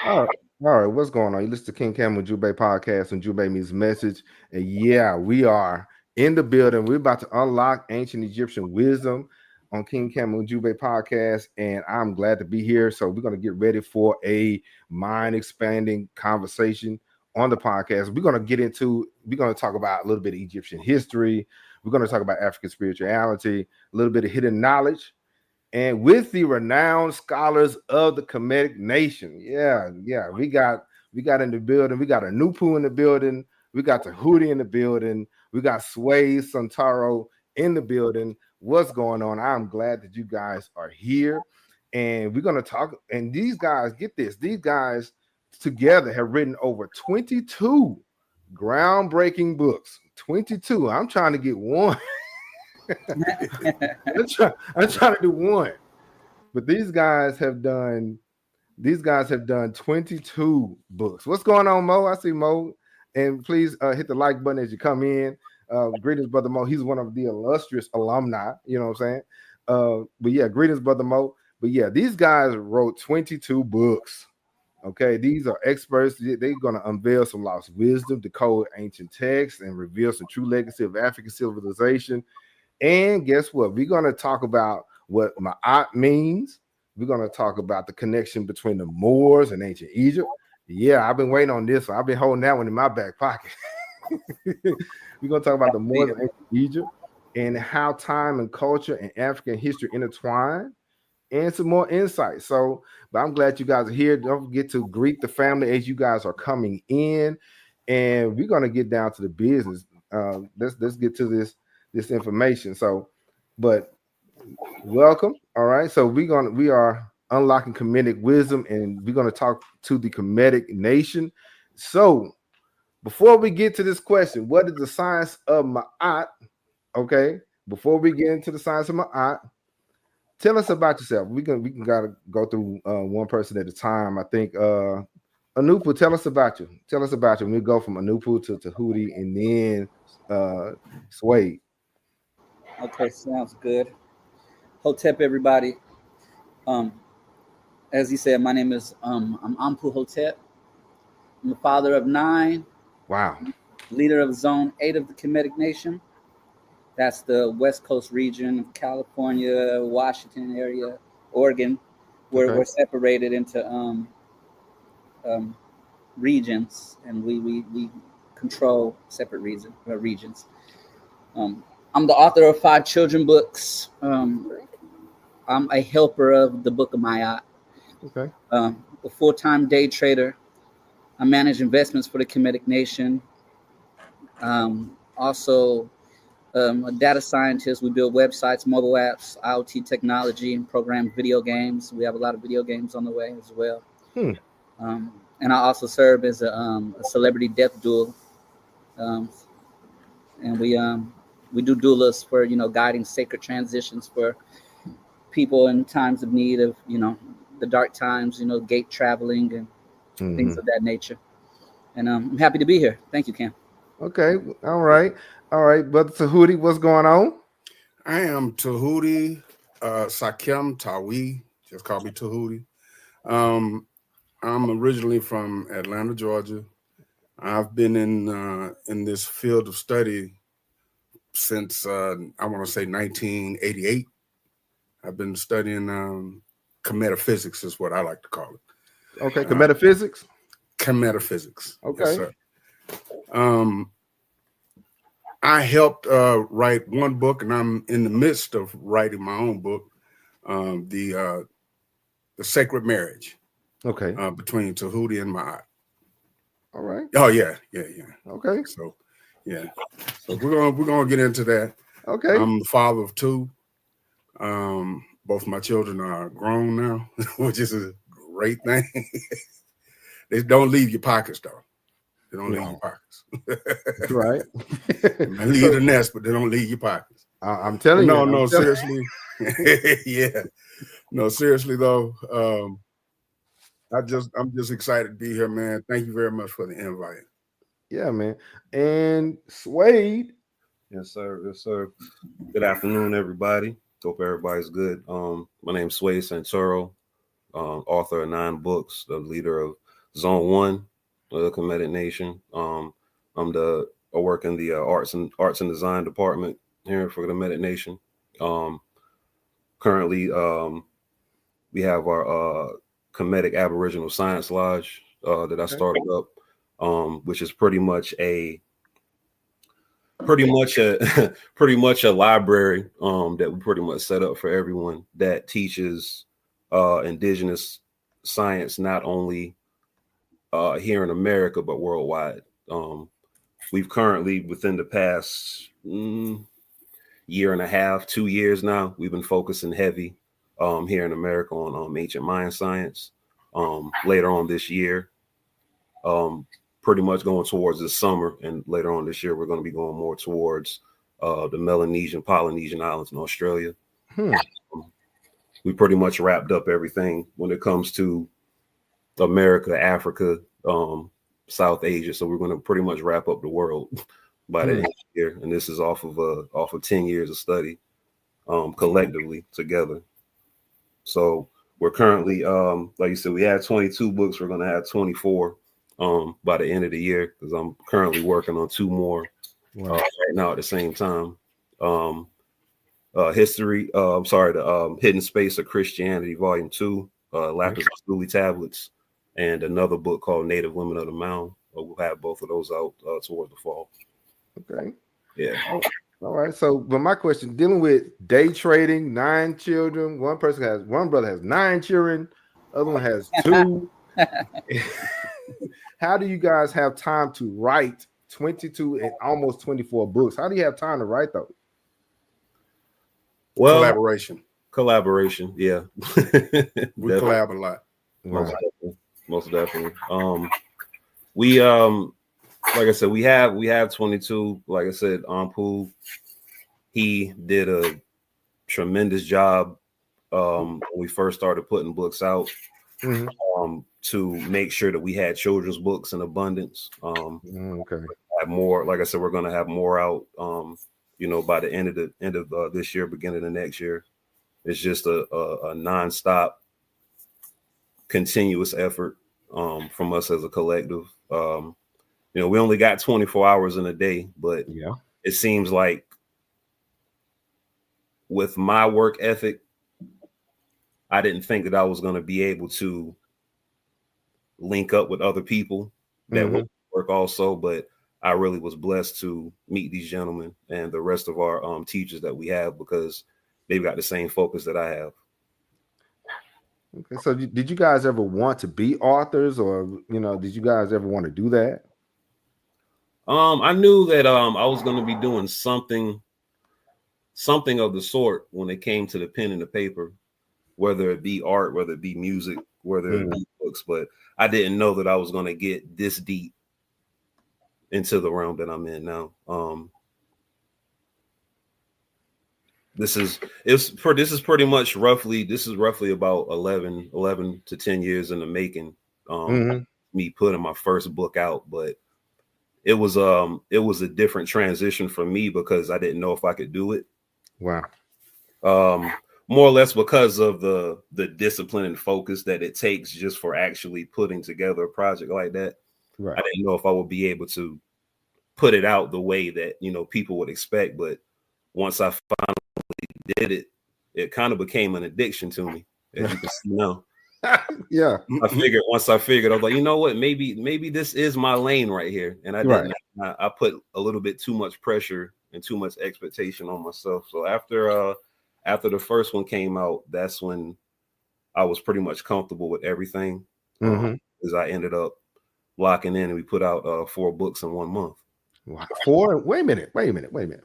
All right. All right. What's going on? You listen to King Cam Ujumbe Podcast and Ujumbe means message. And yeah, we are in the building. We're about to unlock ancient Egyptian wisdom on King Cam Ujumbe Podcast. And I'm glad to be here. So we're going to get ready for a mind expanding conversation on the podcast. We're going to talk about a little bit of Egyptian history. We're going to talk about African spirituality, a little bit of hidden knowledge and with the renowned scholars of the Khemetic Nation. Yeah, we got in the building. We got Anupu in the building. We got Tehuti in the building. We got Suede Santro in the building. What's going on? I'm glad that you guys are here, and we're gonna talk. And these guys, get this: these guys together have written over 22 groundbreaking books. 22. I'm trying to get one. I'm trying to do one. But these guys have done 22 books. What's going on, Mo? I see Mo. And please hit the like button as you come in. Greetings, Brother Mo. He's one of the illustrious alumni, you know what I'm saying? But yeah, greetings, Brother Mo. But yeah, these guys wrote 22 books. Okay, these are experts. They're going to unveil some lost wisdom, decode ancient texts, and reveal some true legacy of African civilization. And guess what? We're going to talk about what Ma'at means. We're going to talk about the connection between the Moors and ancient Egypt. Yeah, I've been waiting on this one. I've been holding that one in my back pocket. We're going to talk about the Moors and ancient Egypt and how time and culture and African history intertwine and some more insight. So, but I'm glad you guys are here. Don't forget to greet the family as you guys are coming in. And we're going to get down to the business. Let's get to this information. So, but welcome. All right. So we are unlocking Khemetic wisdom, and we're gonna talk to the Khemetic Nation. So before we get to this question, what is the science of Ma'at? Okay. Before we get into the science of Ma'at, tell us about yourself. We can gotta go through one person at a time. I think Anupu, tell us about you. Tell us about you. We go from Anupu to Tahuti and then Suede. Okay, sounds good. Hotep, everybody. Um, as he said, my name is I'm Anupu Hotep. I'm the father of 9, Wow. leader of Zone 8 of the Khemetic Nation. That's the West Coast region of California, Washington area, Oregon. We're Okay. separated into um, regions, and we control separate regions. Um, I'm the author of 5 children books. I'm a helper of the Book of Maat. Okay. A full-time day trader. I manage investments for the Khemetic Nation. Also, a data scientist. We build websites, mobile apps, IoT technology, and program video games. We have a lot of video games on the way as well. Hmm. And I also serve as a celebrity death duel. Um, and we do doulas for guiding sacred transitions for people in times of need of the dark times, gate traveling and things Mm-hmm. of that nature. And I'm happy to be here. Thank you, Cam. Okay. All right. All right. Brother Tahuti, what's going on? I am Tehuti Sakem Tawi. Just call me Tehuti. I'm originally from Atlanta, Georgia. I've been in this field of study since I want to say 1988. I've been studying chemetaphysics, is what I like to call it. Okay. Metaphysics. Chemetaphysics, yes, Okay. sir. I helped write one book, and I'm in the midst of writing my own book, the Sacred Marriage Okay. between Tehuti and Maat. All right. Oh yeah. Okay. So yeah, so we're gonna get into that. Okay. I'm the father of 2. Both my children are grown now, which is a great thing. They don't leave your pockets though. They don't leave your pockets. Right. They leave the nest, but they don't leave your pockets. I'm telling you. No, seriously. Yeah. No, seriously though. I'm just excited to be here, man. Thank you very much for the invite. Yeah, man. And Suede. Yes, sir. Yes, sir. Good afternoon, everybody. Hope everybody's good. My name's Suede Santro, author of 9 books, the leader of Zone 1 of the Khemetic Nation. I work in the arts and design department here for the Khemetic Nation. Currently, we have our Khemetic Aboriginal Science Lodge that I started up, which is pretty much a pretty much a library that we pretty much set up for everyone that teaches indigenous science, not only here in America but worldwide. We've currently, within the past year and a half, 2 years now, we've been focusing heavy here in America on ancient Mayan science. Later on this year, pretty much going towards the summer, and later on this year, we're going to be going more towards the Melanesian, Polynesian islands in Australia. We pretty much wrapped up everything when it comes to America, Africa, South Asia. So we're going to pretty much wrap up the world by the end of the year, and this is off of 10 years of study collectively together. So we're currently, like you said, we had 22 books. We're going to have 24 by the end of the year, because I'm currently working on 2 more right now at the same time. The Hidden Space of Christianity, Volume 2, Lapis Lazuli Tablets, and another book called Native Women of the Mound. We'll have both of those out towards the fall. Okay. Yeah. All right. So, but my question, dealing with day trading, 9 children, one brother has 9 children, other one has 2. How do you guys have time to write 22 and almost 24 books? How do you have time to write those? Well, collaboration. Yeah. We collab a lot. Most definitely. We like I said, we have 22. Like I said, Anupu, he did a tremendous job when we first started putting books out, to make sure that we had children's books in abundance. Have more, like I said, we're going to have more out by the end of this year, beginning of next year. It's just a nonstop, continuous effort from us as a collective. We only got 24 hours in a day, but it seems like with my work ethic, I didn't think that I was going to be able to link up with other people that would work also, but I really was blessed to meet these gentlemen and the rest of our teachers that we have, because they've got the same focus that I have. Okay, so did you guys ever want to be authors, or did you guys ever want to do that? I knew that I was going to be doing something of the sort when it came to the pen and the paper, whether it be art, whether it be music, whether it be books, but I didn't know that I was going to get this deep into the realm that I'm in now. This is pretty much roughly about 11 to 10 years in the making. Me putting my first book out, but it was a different transition for me because I didn't know if I could do it. Wow. More or less because of the discipline and focus that it takes just for actually putting together a project like that. Right. I didn't know if I would be able to put it out the way that people would expect, but once I finally did it, it kind of became an addiction to me, as you can see now. Yeah. I figured I was like, you know what, maybe this is my lane right here, and I didn't. Right. I put a little bit too much pressure and too much expectation on myself. So after the first one came out, that's when I was pretty much comfortable with everything. As I ended up locking in, and we put out 4 books in 1 month. Wow. 4? Wait a minute.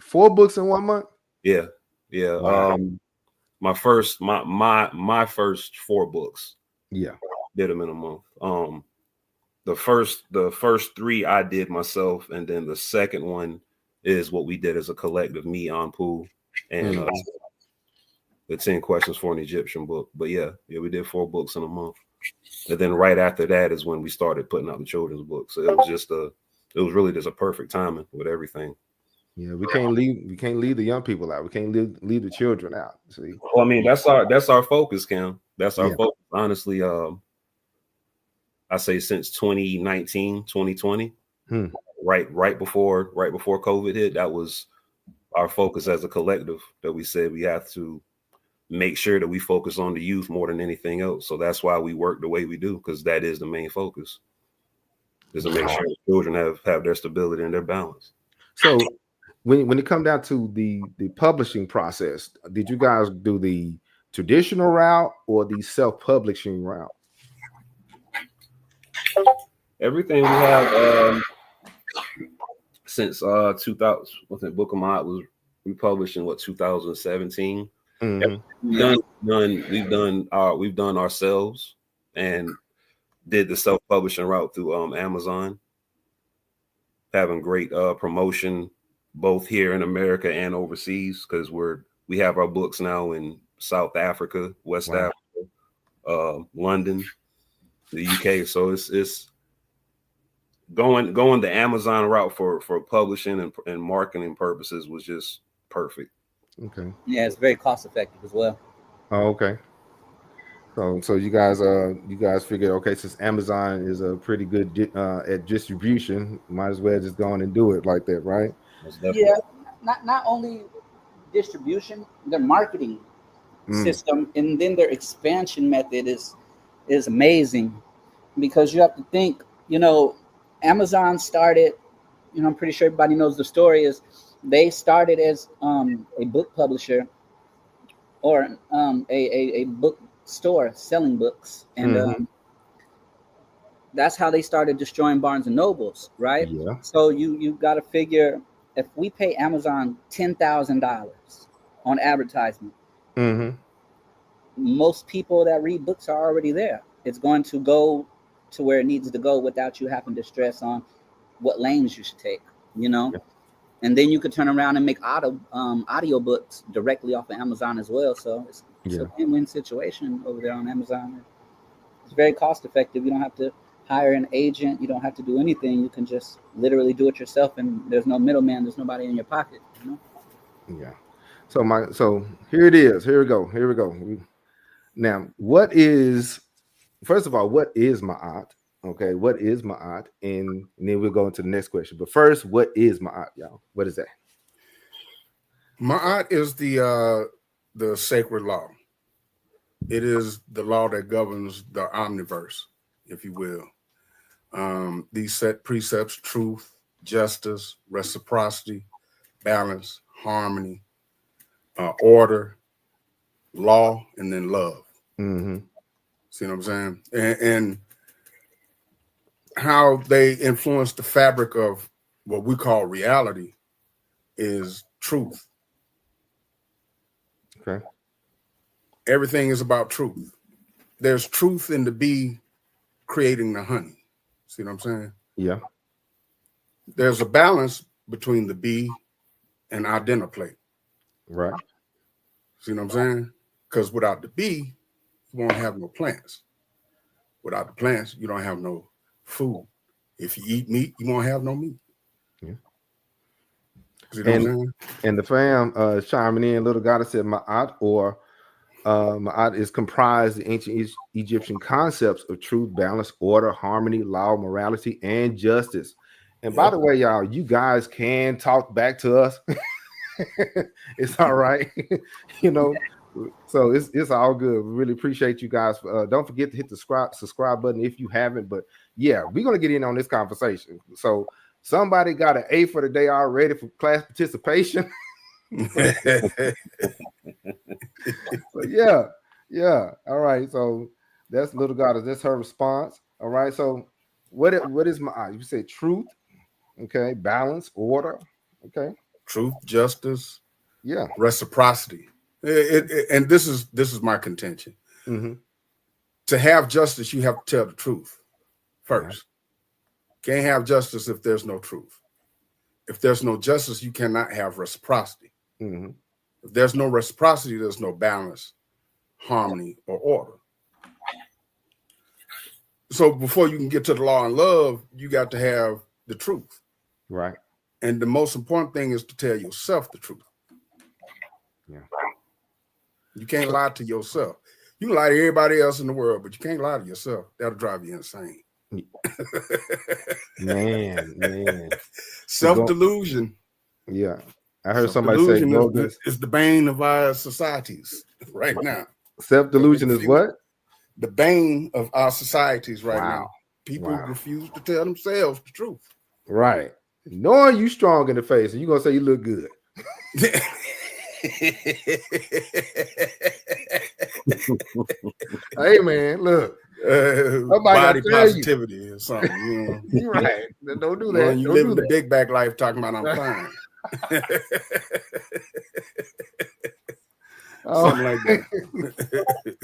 4 books in 1 month? Yeah. Wow. My first 4 books. Yeah. Did them in a month. The first 3 I did myself, and then the second one is what we did as a collective, me, Anupu, and the 10 Questions for an Egyptian book. But yeah, we did 4 books in a month. And then right after that is when we started putting out the children's books. So it was really just a perfect timing with everything. Yeah, we can't leave the young people out. We can't leave the children out. See? Well, I mean, that's our focus, Cam. That's our focus. Honestly, I say since 2019, 2020, Hmm. right before COVID hit. That was our focus as a collective, that we said we have to make sure that we focus on the youth more than anything else. So that's why we work the way we do, because that is the main focus, is to make sure the children have their stability and their balance. So when it come down to the publishing process, did you guys do the traditional route or the self-publishing route? Everything we have since 2000, what's that, Book of Maat was republished in 2017. Mhm. We've done ourselves and did the self-publishing route through Amazon, having great promotion both here in America and overseas, because we have our books now in South Africa, West Wow. Africa, London, the UK. So it's going the Amazon route for publishing and marketing purposes was just perfect. Okay. Yeah, it's very cost effective as well. Oh, okay. So you guys figured, okay, since Amazon is a pretty good at distribution, might as well just go on and do it like that, right? Most definitely. Yeah, not only distribution, their marketing system, and then their expansion method is amazing, because you have to think, Amazon started, I'm pretty sure everybody knows the story, is they started as a book publisher, or a book store selling books, and that's how they started destroying Barnes and Nobles, right? Yeah. So you got to figure, if we pay Amazon $10,000 on advertisement, Mm-hmm. most people that read books are already there. It's going to go to where it needs to go without you having to stress on what lanes you should take, Yeah. And then you could turn around and make audio books directly off of Amazon as well. So it's a win-win situation over there on Amazon. It's very cost effective. You don't have to hire an agent. You don't have to do anything. You can just literally do it yourself, and there's no middleman. There's nobody in your pocket. Yeah. So here it is. Here we go. Now, first of all, what is Ma'at? Okay, what is Ma'at? And then we'll go into the next question. But first, what is Ma'at, y'all? What is that? Ma'at is the sacred law. It is the law that governs the omniverse, if you will. These set precepts: truth, justice, reciprocity, balance, harmony, order, law, and then love. Mm-hmm. See what I'm saying? And how they influence the fabric of what we call reality is truth. Okay. Everything is about truth. There's truth in the bee creating the honey. See what I'm saying? Yeah. There's a balance between the bee and our dinner plate. Right. See what I'm saying? Because without the bee, you won't have no plants. Without the plants, you don't have no food. If you eat meat, you won't have no meat. Yeah. See what I'm saying? And the fam chiming in, little goddess said Ma'at, or Ma'at is comprised of ancient Egyptian concepts of truth, balance, order, harmony, law, morality, and justice. And by the way, y'all, you guys can talk back to us. It's all right. So it's all good. We really appreciate you guys. Don't forget to hit the subscribe button if you haven't. But yeah, we're gonna get in on this conversation. So somebody got an A for the day already for class participation. So yeah. All right. So that's little goddess. That's her response. All right. So what is my? You say truth, okay? Balance, order, okay? Truth, justice, yeah, reciprocity. And this is my contention. Mm-hmm. To have justice, you have to tell the truth first. Can't have justice if there's no truth. If there's no justice, you cannot have reciprocity. Mm-hmm. If there's no reciprocity, there's no balance, harmony, or order. So before you can get to the law and love, you got to have the truth. Right. And the most important thing is to tell yourself the truth. Yeah. You can't lie to yourself. You can lie to everybody else in the world, but you can't lie to yourself. That'll drive you insane. Man. Self-delusion. Yeah. I heard somebody say Self-delusion is the bane of our societies right now. self-delusion is what? The bane of our societies right now. People Wow. refuse to tell themselves the truth. Right. Knowing you strong in the face, and you're gonna say you look good. Hey man, look. Body positivity or something, you know. You're right. Don't do that. You Don't live do in the that. big bag life talking about I'm fine. Something like that.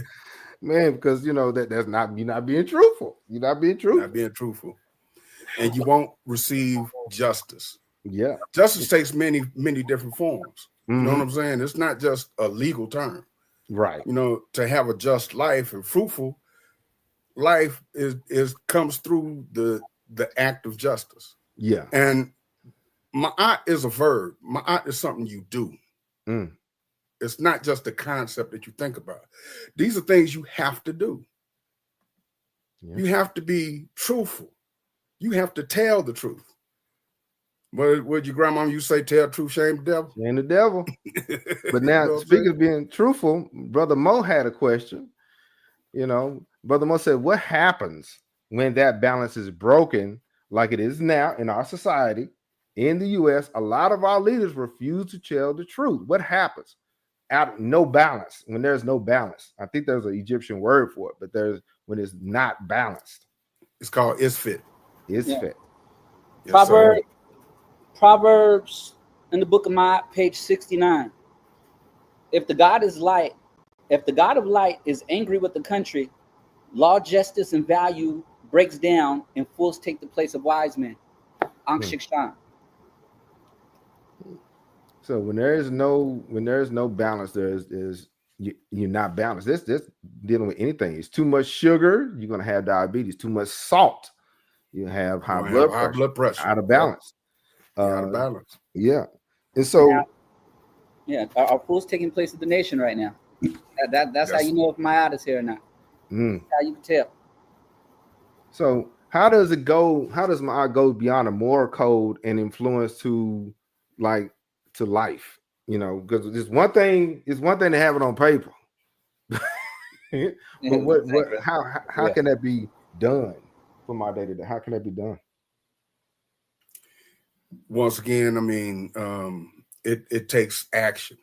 Man, because you know that's not you're not being truthful. You're not being truthful. Not being truthful. And you won't receive justice. Yeah. Justice takes many different forms. Mm-hmm. You know what I'm saying? It's not just a legal term. Right. You know, to have a just life and fruitful life is comes through the act of justice. Yeah. And ma'at is a verb. Ma'at is something you do. Mm. It's not just a concept that you think about. These are things you have to do. Yeah. You have to be truthful. You have to tell the truth. What your grandma used to say, tell the truth, shame the devil? Shame the devil. But now, you know speaking of being truthful, Brother Mo had a question. You know, Brother Mo said, what happens when that balance is broken like it is now in our society? In the U.S., a lot of our leaders refuse to tell the truth. What happens? No balance. When there's no balance. I think there's an Egyptian word for it, but there's when it's not balanced. It's called isfit. Isfit. Yes, Proverbs in the book of Maat, page 69. If the God is light, if the God of light is angry with the country, law, justice, and value breaks down, and fools take the place of wise men. Ankh Shikshan. So when there's no balance, you're not balanced. This dealing with anything. It's too much sugar, you're gonna have diabetes. Too much salt, you have high blood pressure. Out of balance. Out of balance. Yeah. And so our fools taking place of the nation right now. That's how you know if Maat is here or not. How you can tell. So how does it go? How does Maat go beyond a moral code and influence to life? You know, because it's one thing to have it on paper. But how can that be done for my day to day? How can that be done? Once again, I mean, it takes action.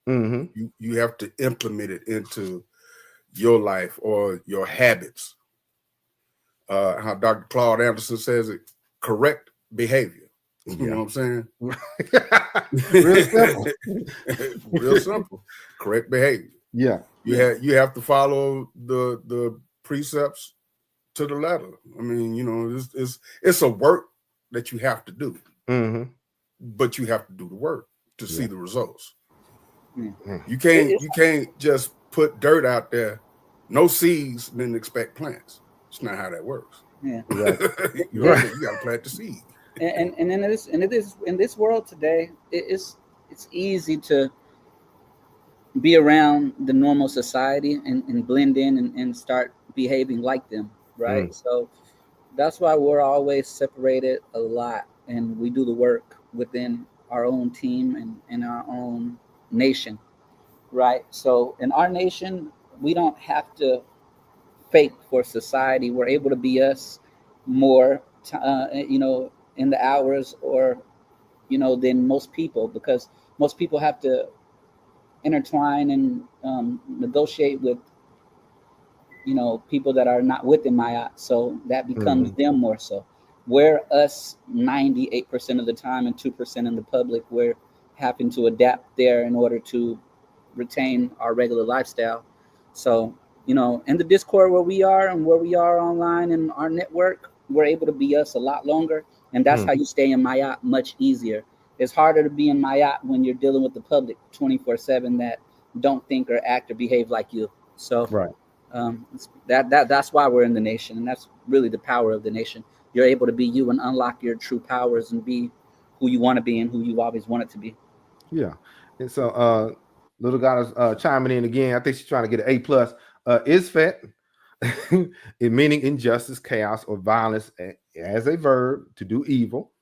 Mm-hmm. You have to implement it into your life or your habits. How Dr. Claude Anderson says it, correct behavior. You know what I'm saying? Real simple. Real simple. Correct behavior. Yeah. You have to follow the precepts to the letter. I mean, you know, it's a work that you have to do. Mm-hmm. But you have to do the work to see the results. Mm-hmm. You can't just put dirt out there, no seeds, and then expect plants. It's not how that works. Yeah. You got to plant the seed. And in this world today, it's easy to be around the normal society and blend in and start behaving like them, right? So that's why we're always separated a lot, and we do the work within our own team and in our own nation, right? So in our nation, we don't have to fake for society. We're able to be us more, in the hours or, than most people, because most people have to intertwine and negotiate with, people that are not within Maat. So that becomes them more so. We're us 98% of the time and 2% in the public. We're having to adapt there in order to retain our regular lifestyle. So, in the Discord where we are and where we are online in our network, we're able to be us a lot longer. And that's how you stay in Maat much easier. It's harder to be in Maat when you're dealing with the public 24/7 that don't think or act or behave like you. So that's why we're in the nation. And that's really the power of the nation. You're able to be you and unlock your true powers and be who you want to be and who you've always wanted to be. Yeah. And so little guy is chiming in again. I think she's trying to get an A+. Isfet, it meaning injustice, chaos, or violence as a verb to do evil,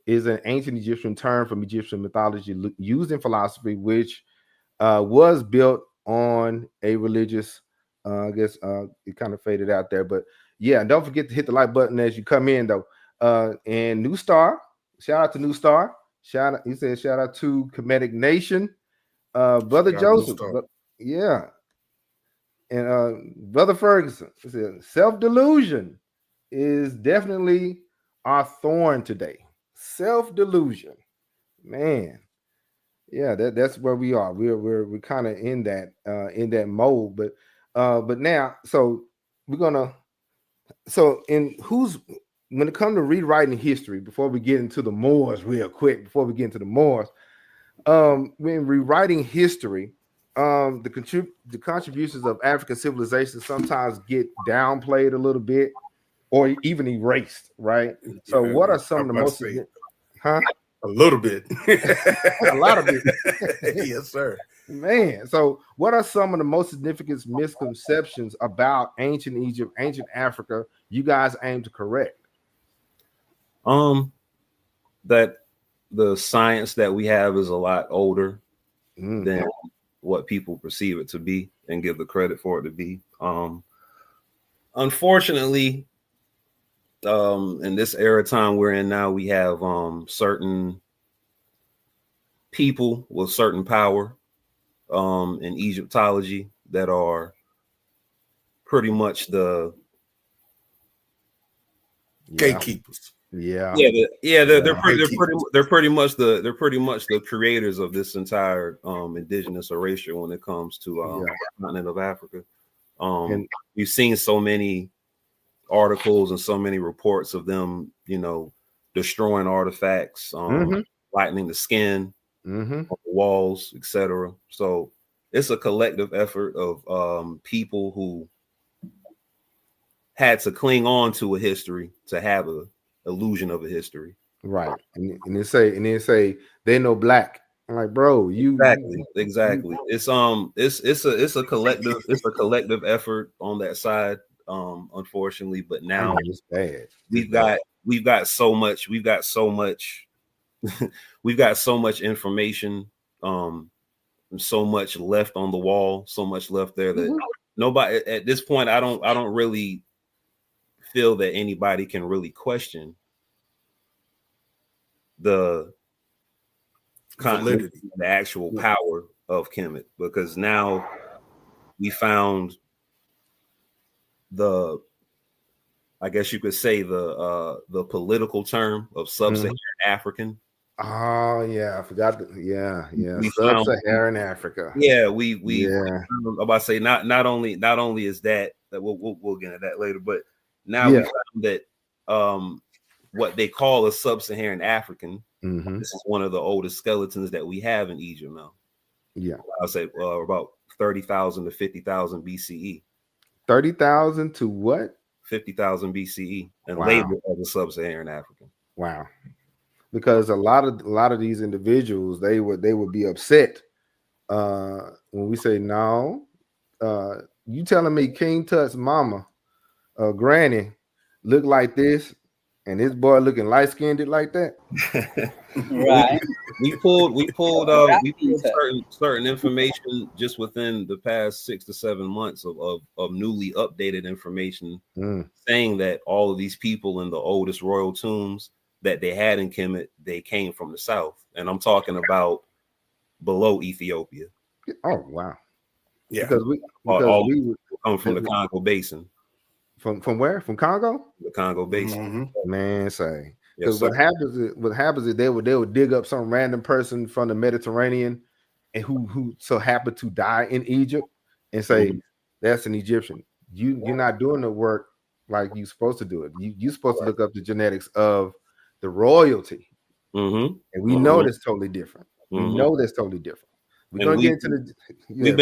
is an ancient Egyptian term from Egyptian mythology used in philosophy, which was built on a religious. I guess it kind of faded out there, but yeah, and don't forget to hit the like button as you come in though. And New Star, shout out to New Star. Shout out, he said, shout out to Khemetic Nation, Brother Joseph. Yeah, and Brother Ferguson said self-delusion is definitely our thorn today. Self-delusion, man. Yeah, that's where we are. We're kind of in that mode, but now, so we're gonna so in who's when it comes to rewriting history, before we get into the Moors real quick, before we get into the Moors, when rewriting history, the contributions of African civilization sometimes get downplayed a little bit or even erased, right? So what are some of the most a little bit a lot of it? Yes, sir. Man, so what are some of the most significant misconceptions about ancient Egypt, ancient Africa you guys aim to correct? That the science that we have is a lot older than what people perceive it to be and give the credit for it to be. Unfortunately, in this era time we're in now, we have certain people with certain power in Egyptology that are pretty much the gatekeepers. They're pretty much the creators of this entire indigenous erasure when it comes to the continent of Africa. And you've seen so many articles and so many reports of them, destroying artifacts, lightening the skin, on the walls, etc. So it's a collective effort of people who had to cling on to a history to have a illusion of a history, right? And then say they know black. I'm like, bro, exactly. It's a collective effort on that side, unfortunately. But now it's bad. We've got so much information, so much left on the wall, so much left there that nobody at this point. I don't really feel that anybody can really question the validity, the actual power of Kemet, because now we found I guess you could say the political term of sub-Saharan African. Oh yeah, I forgot. Sub-Saharan Africa. Yeah, I'm about to say not only is that we'll get into that later, but now we found that what they call a sub-Saharan African. This is one of the oldest skeletons that we have in Egypt now. Yeah, I'll say about 30,000 to 50,000 BCE. 30,000 to what? 50,000 BCE, and labeled as a sub-Saharan African. Wow. Because a lot of these individuals, they would be upset when we say, no, you telling me King Tut's mama, granny, look like this, and this boy looking light-skinned like that. Right. We pulled certain information just within the past 6 to 7 months of newly updated information, saying that all of these people in the oldest royal tombs that they had in Kemet, they came from the south, and I'm talking about below Ethiopia. Oh wow! Yeah, because we come from the Congo Basin. From where? From Congo? The Congo Basin. Man, say because what happens is they would dig up some random person from the Mediterranean and who so happened to die in Egypt and say that's an Egyptian. You're not doing the work like you're supposed to do it. You're supposed to look up the genetics of the royalty, and we know that's totally different. We know that's totally different. We're gonna get into the. We've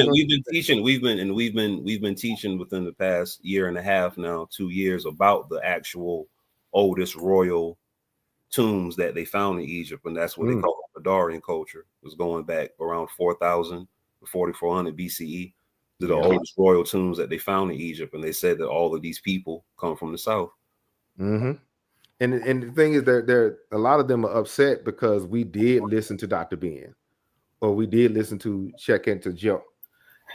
been teaching within the past year and a half now, 2 years, about the actual oldest royal tombs that they found in Egypt, and that's what they call the Badarian culture. It was going back around 4,000 to 4,400 BCE. the oldest royal tombs that they found in Egypt, and they said that all of these people come from the south. Mm-hmm. And the thing is that there a lot of them are upset because we did listen to Dr. Ben, or we did listen to Check Into Joe,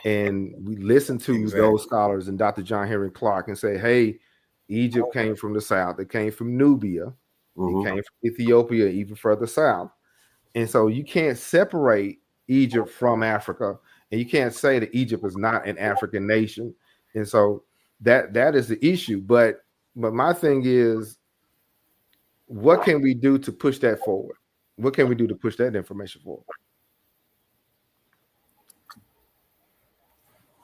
and we listened to those scholars and Dr. John Henry Clark and say, hey, Egypt came from the south. It came from Nubia. It came from Ethiopia, even further south. And so you can't separate Egypt from Africa, and you can't say that Egypt is not an African nation. And so that is the issue. But my thing is, what can we do to push that forward? What can we do to push that information forward?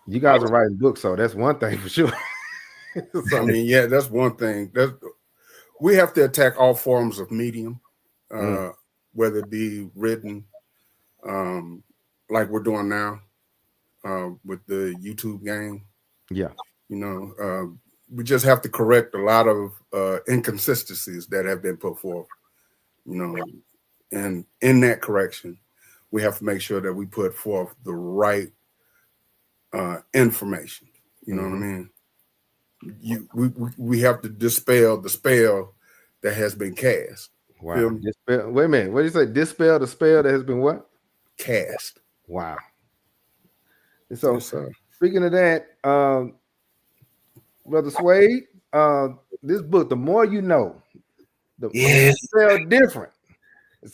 You guys are writing books, so that's one thing for sure. So, I mean, yeah, that's one thing. We have to attack all forms of medium, whether it be written, like we're doing now with the YouTube game. Yeah. You know, we just have to correct a lot of inconsistencies that have been put forth, you know, and in that correction, we have to make sure that we put forth the right information. You know what I mean? We have to dispel the spell that has been cast. Wow. Dispel, wait a minute. What did you say? Dispel the spell that has been what? Cast. Wow. And so, Yes, speaking of that, Brother Suede, this book, The More You Know, the spell different.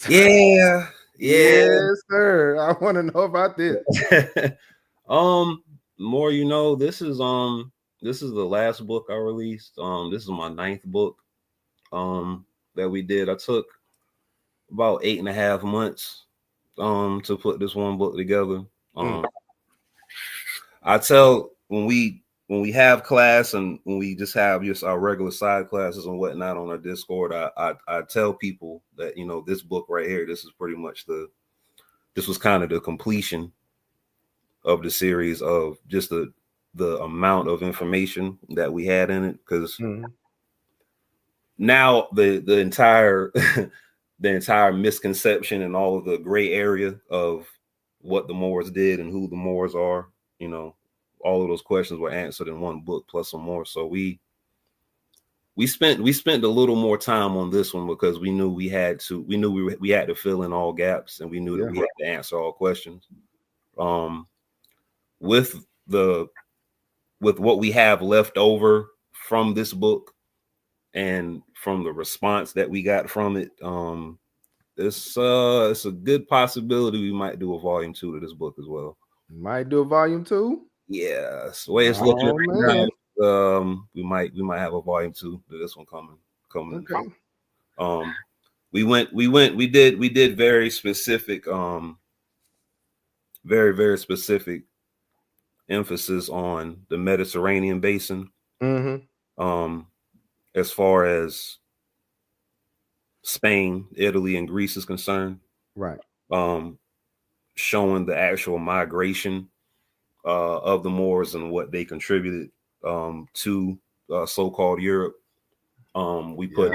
Yeah. Yes, sir. I want to know about this. More You Know, this is the last book I released. This is my 9th book that we did. I took about 8.5 months to put this one book together. I tell when we have class and when we just have our regular side classes and whatnot on our Discord, I tell people that, you know, this book right here, this is pretty much this was kind of the completion of the series of just the amount of information that we had in it, because now the entire the entire misconception and all of the gray area of what the Moors did and who the Moors are, you know, all of those questions were answered in one book plus some more. So we spent a little more time on this one because we knew we had to fill in all gaps, and we knew that we had to answer all questions. With what we have left over from this book and from the response that we got from it, it's a good possibility we might do a volume 2 to this book as well. Might do a volume 2? Yes, the way it's looking right now, we might have a volume 2 to this one coming. Okay. We did very specific, very, very specific emphasis on the Mediterranean basin. As far as Spain, Italy, and Greece is concerned, right? Showing the actual migration of the Moors and what they contributed to so-called Europe. We put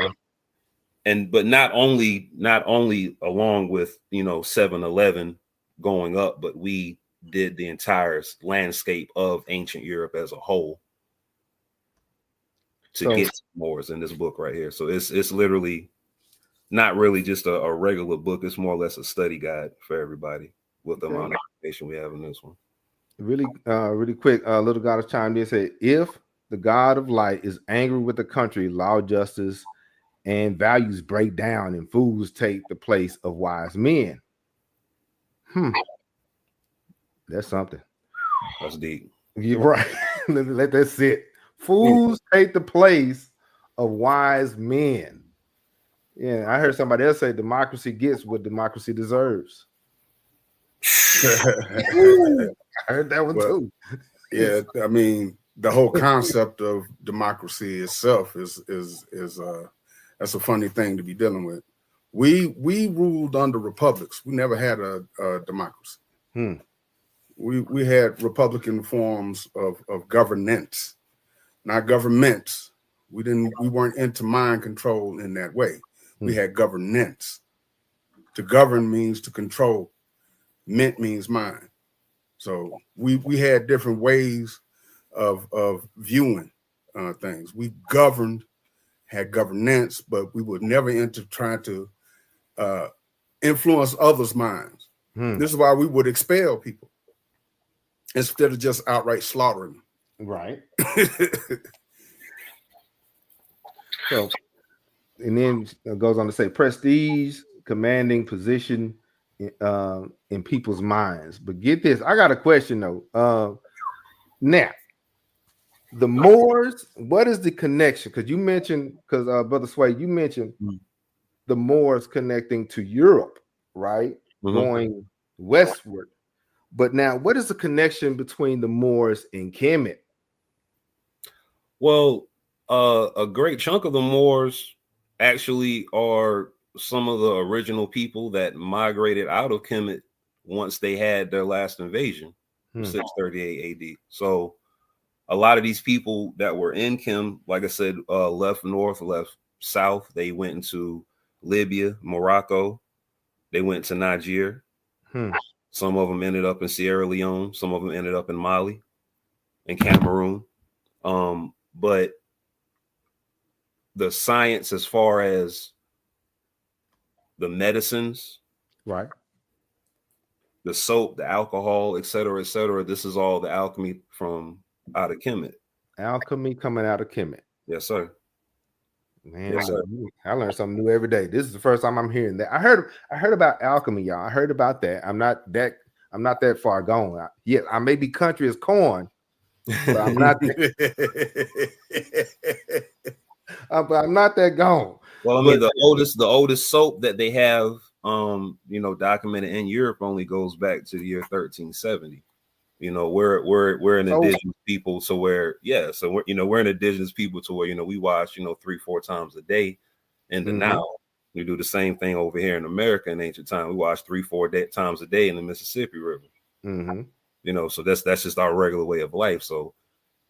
but not only along with 711 going up, but we did the entire landscape of ancient Europe as a whole to get to Moors in this book right here. So it's literally not really just a regular book. It's more or less a study guide for everybody with the amount of information we have in this one. Really quick, Little God has chimed in, said, if the God of light is angry with the country, law, justice, and values break down and fools take the place of wise men. That's something. That's deep. You're right. Let that sit. Fools take the place of wise men. Yeah, I heard somebody else say democracy gets what democracy deserves. I heard that one too. Yeah, I mean, the whole concept of democracy itself is that's a funny thing to be dealing with. We ruled under republics. We never had a democracy. We had Republican forms of governance, not governments. We weren't into mind control in that way. We had governance. To govern means to control. Ment means mind. So we had different ways of viewing things. We had governance, but we would never into trying to influence others' minds. This is why we would expel people instead of just outright slaughtering them. Right. So, and then it goes on to say prestige, commanding position in people's minds. But get this, I got a question though. Now, the Moors, what is the connection? Because you mentioned, Brother Sway, you mentioned the Moors connecting to Europe, right? Going westward. But now, what is the connection between the Moors and Kemet? Well, a great chunk of the Moors actually are some of the original people that migrated out of Kemet once they had their last invasion, 638 AD. So a lot of these people that were in Kem, like I said, left north, left south. They went into Libya, Morocco. They went to Niger. Some of them ended up in Sierra Leone. Some of them ended up in Mali and Cameroon. But the science, as far as the medicines, right, the soap, the alcohol, et cetera, this is all the alchemy from out of Kemet. Alchemy coming out of Kemet. Yes, sir. Man, yes, sir. I learn something new every day. This is the first time I'm hearing that. I heard about alchemy, y'all. I heard about that. I'm not that far gone. I may be country as corn, but I'm not. But I'm not that gone. Well, I mean, the oldest soap that they have, documented in Europe only goes back to the year 1370. We're an indigenous people, so we're an indigenous people to where we wash 3-4 times a day in the Nile. We do the same thing over here in America in ancient time. We wash 3-4 times a day in the Mississippi River. So that's just our regular way of life. So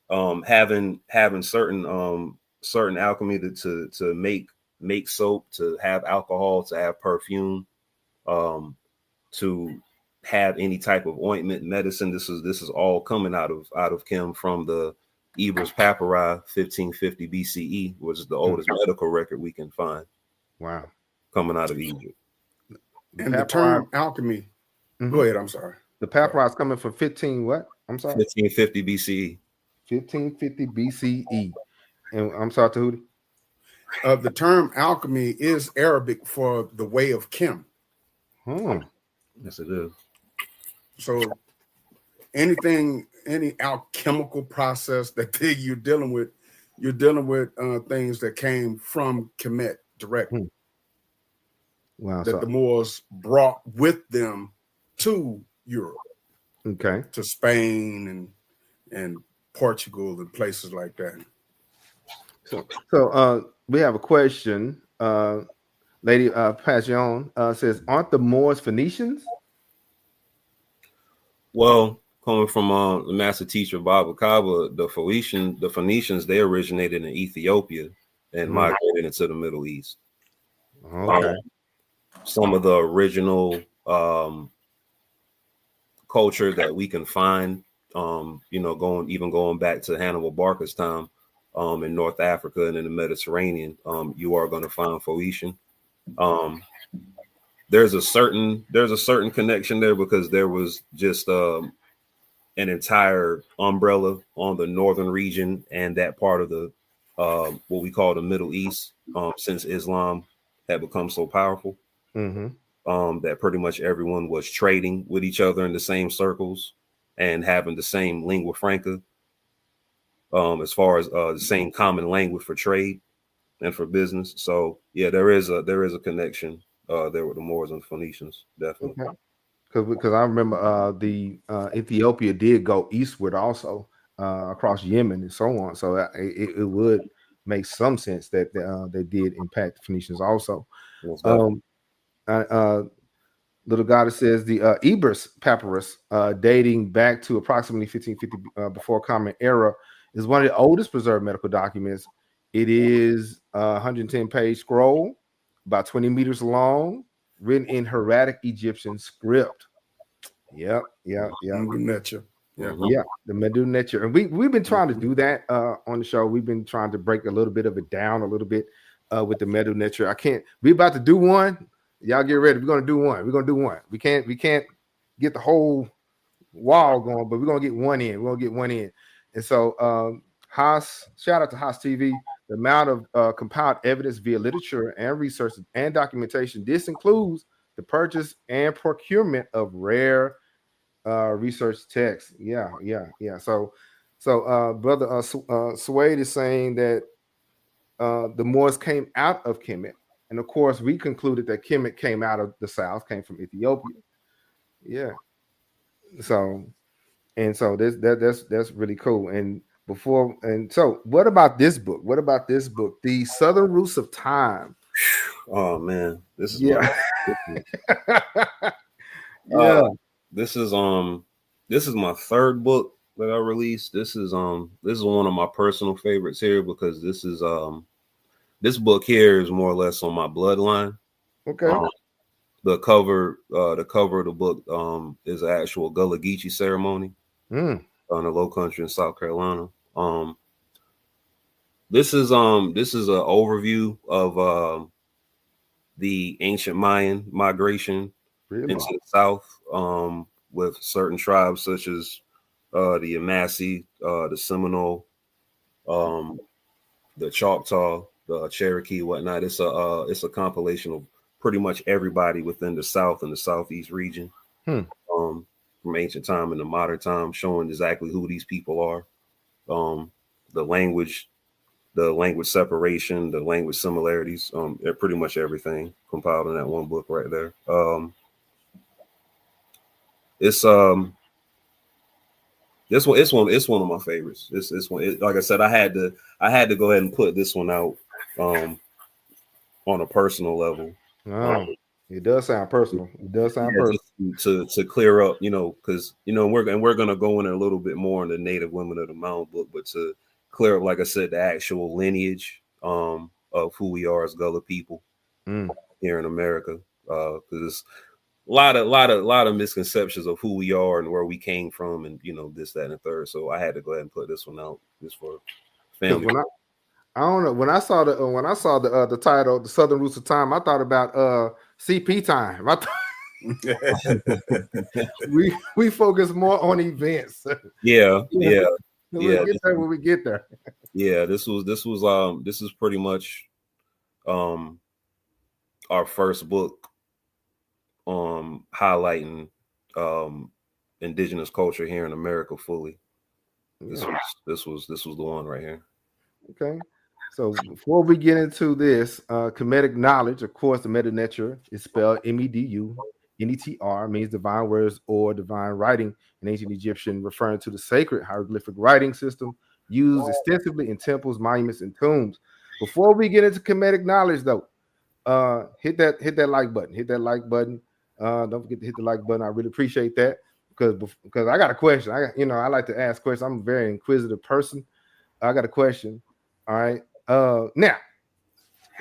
having certain alchemy to make soap, to have alcohol, to have perfume, to have any type of ointment, medicine. This is all coming out of Kem from the Ebers Papyri, 1550 BCE, which is the oldest medical record we can find. Wow, coming out of Egypt. And the term alchemy. Go ahead. I'm sorry. The papyri is coming from 1550 BCE. 1550 BCE. And I'm sorry, Tehuti. The term alchemy is Arabic for the way of Kem. Yes, it is. So any alchemical process that you're dealing with things that came from Kemet directly. Wow. That the Moors brought with them to Europe. Okay. To Spain and Portugal and places like that. So we have a question. Lady Passion says, aren't the Moors Phoenicians? Well, coming from the master teacher Baba Kaba, the Phoenicians, they originated in Ethiopia and migrated into the Middle East. Okay. Some of the original culture that we can find, going back to Hannibal Barca's time in North Africa and in the Mediterranean, you are going to find Phoenician. There's a certain connection there because there was just an entire umbrella on the northern region and that part of the what we call the Middle East since Islam had become so powerful. That pretty much everyone was trading with each other in the same circles and having the same lingua franca, as far as the same common language for trade and for business. So yeah, there is a connection there with the Moors and the Phoenicians, definitely. Okay. Because I remember the Ethiopia did go eastward also across Yemen and so on. So it would make some sense that they did impact the Phoenicians also. Little goddess says the Ebers Papyrus, dating back to approximately 1550 before Common Era, is one of the oldest preserved medical documents. It is a 110-page scroll, about 20 meters long, written in hieratic Egyptian script. Yep. Nubian nature. Yeah. Yeah, the Medu nature. And we've been trying to do that on the show. We've been trying to break a little bit of it down a little bit with the Medu nature. I can't, we about to do one. Y'all get ready. We're gonna do one. We're gonna do one. We can't get the whole wall going, but we're gonna get one in. We're gonna get one in. And so Haas, shout out to Haas TV. The amount of compiled evidence via literature and research and documentation. This includes the purchase and procurement of rare research text. Yeah. So brother Suede is saying that the Moors came out of Kemet, and of course we concluded that Kemet came out of the south, came from Ethiopia. Yeah. So that's really cool. And so what about this book? The Southern Roots of Time? Oh man, this is yeah. Yeah. This is my third book that I released. This is one of my personal favorites here because this book here is more or less on my bloodline. Okay. The cover of the book is an actual Gullah Geechee ceremony on the Low Country in South Carolina. This is an overview of the ancient Mayan migration into the South with certain tribes such as the Yamasee, the Seminole, the Choctaw, the Cherokee, whatnot. It's a compilation of pretty much everybody within the South and the Southeast region, from ancient time into modern time, showing exactly who these people are, the language separation, the language similarities, pretty much everything compiled in that one book right there. It's one of my favorites. This one, like I said, I had to go ahead and put this one out on a personal level. It does sound personal. To clear up, because we're gonna go in a little bit more on the Native Women of the Mound book, but to clear up, like I said, the actual lineage of who we are as Gullah people here in America, because a lot of misconceptions of who we are and where we came from, and this, that, and the third. So I had to go ahead and put this one out just for family. I don't know. When I saw the title, The Southern Roots of Time, I thought about CP time. we focus more on events. Yeah. We'll get there when we get there. Yeah, this is pretty much our first book highlighting indigenous culture here in America fully. This was the one right here. Okay. So before we get into this, Khemetic knowledge, of course, the Medu nature is spelled Medu. Netr means divine words or divine writing in ancient Egyptian, referring to the sacred hieroglyphic writing system used extensively in temples, monuments, and tombs. Before we get into Khemetic knowledge, though, hit that like button. Hit that like button. Don't forget to hit the like button. I really appreciate that because I got a question. I like to ask questions. I'm a very inquisitive person. I got a question. All right. Now,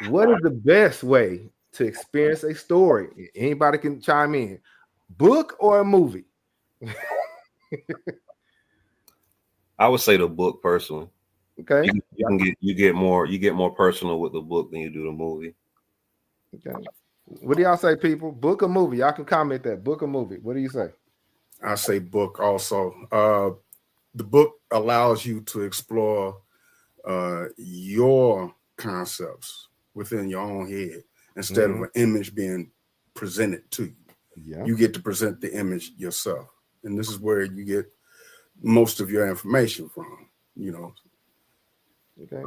what is the best way to experience a story? Anybody can chime in. Book or a movie? I would say the book personally. Okay. You get more personal with the book than you do the movie. Okay. What do y'all say, people? Book or movie? Y'all can comment that. Book or movie? What do you say? I say book also. The book allows you to explore your concepts within your own head instead of an image being presented to you. Yeah. You get to present the image yourself. And this is where you get most of your information from, Okay.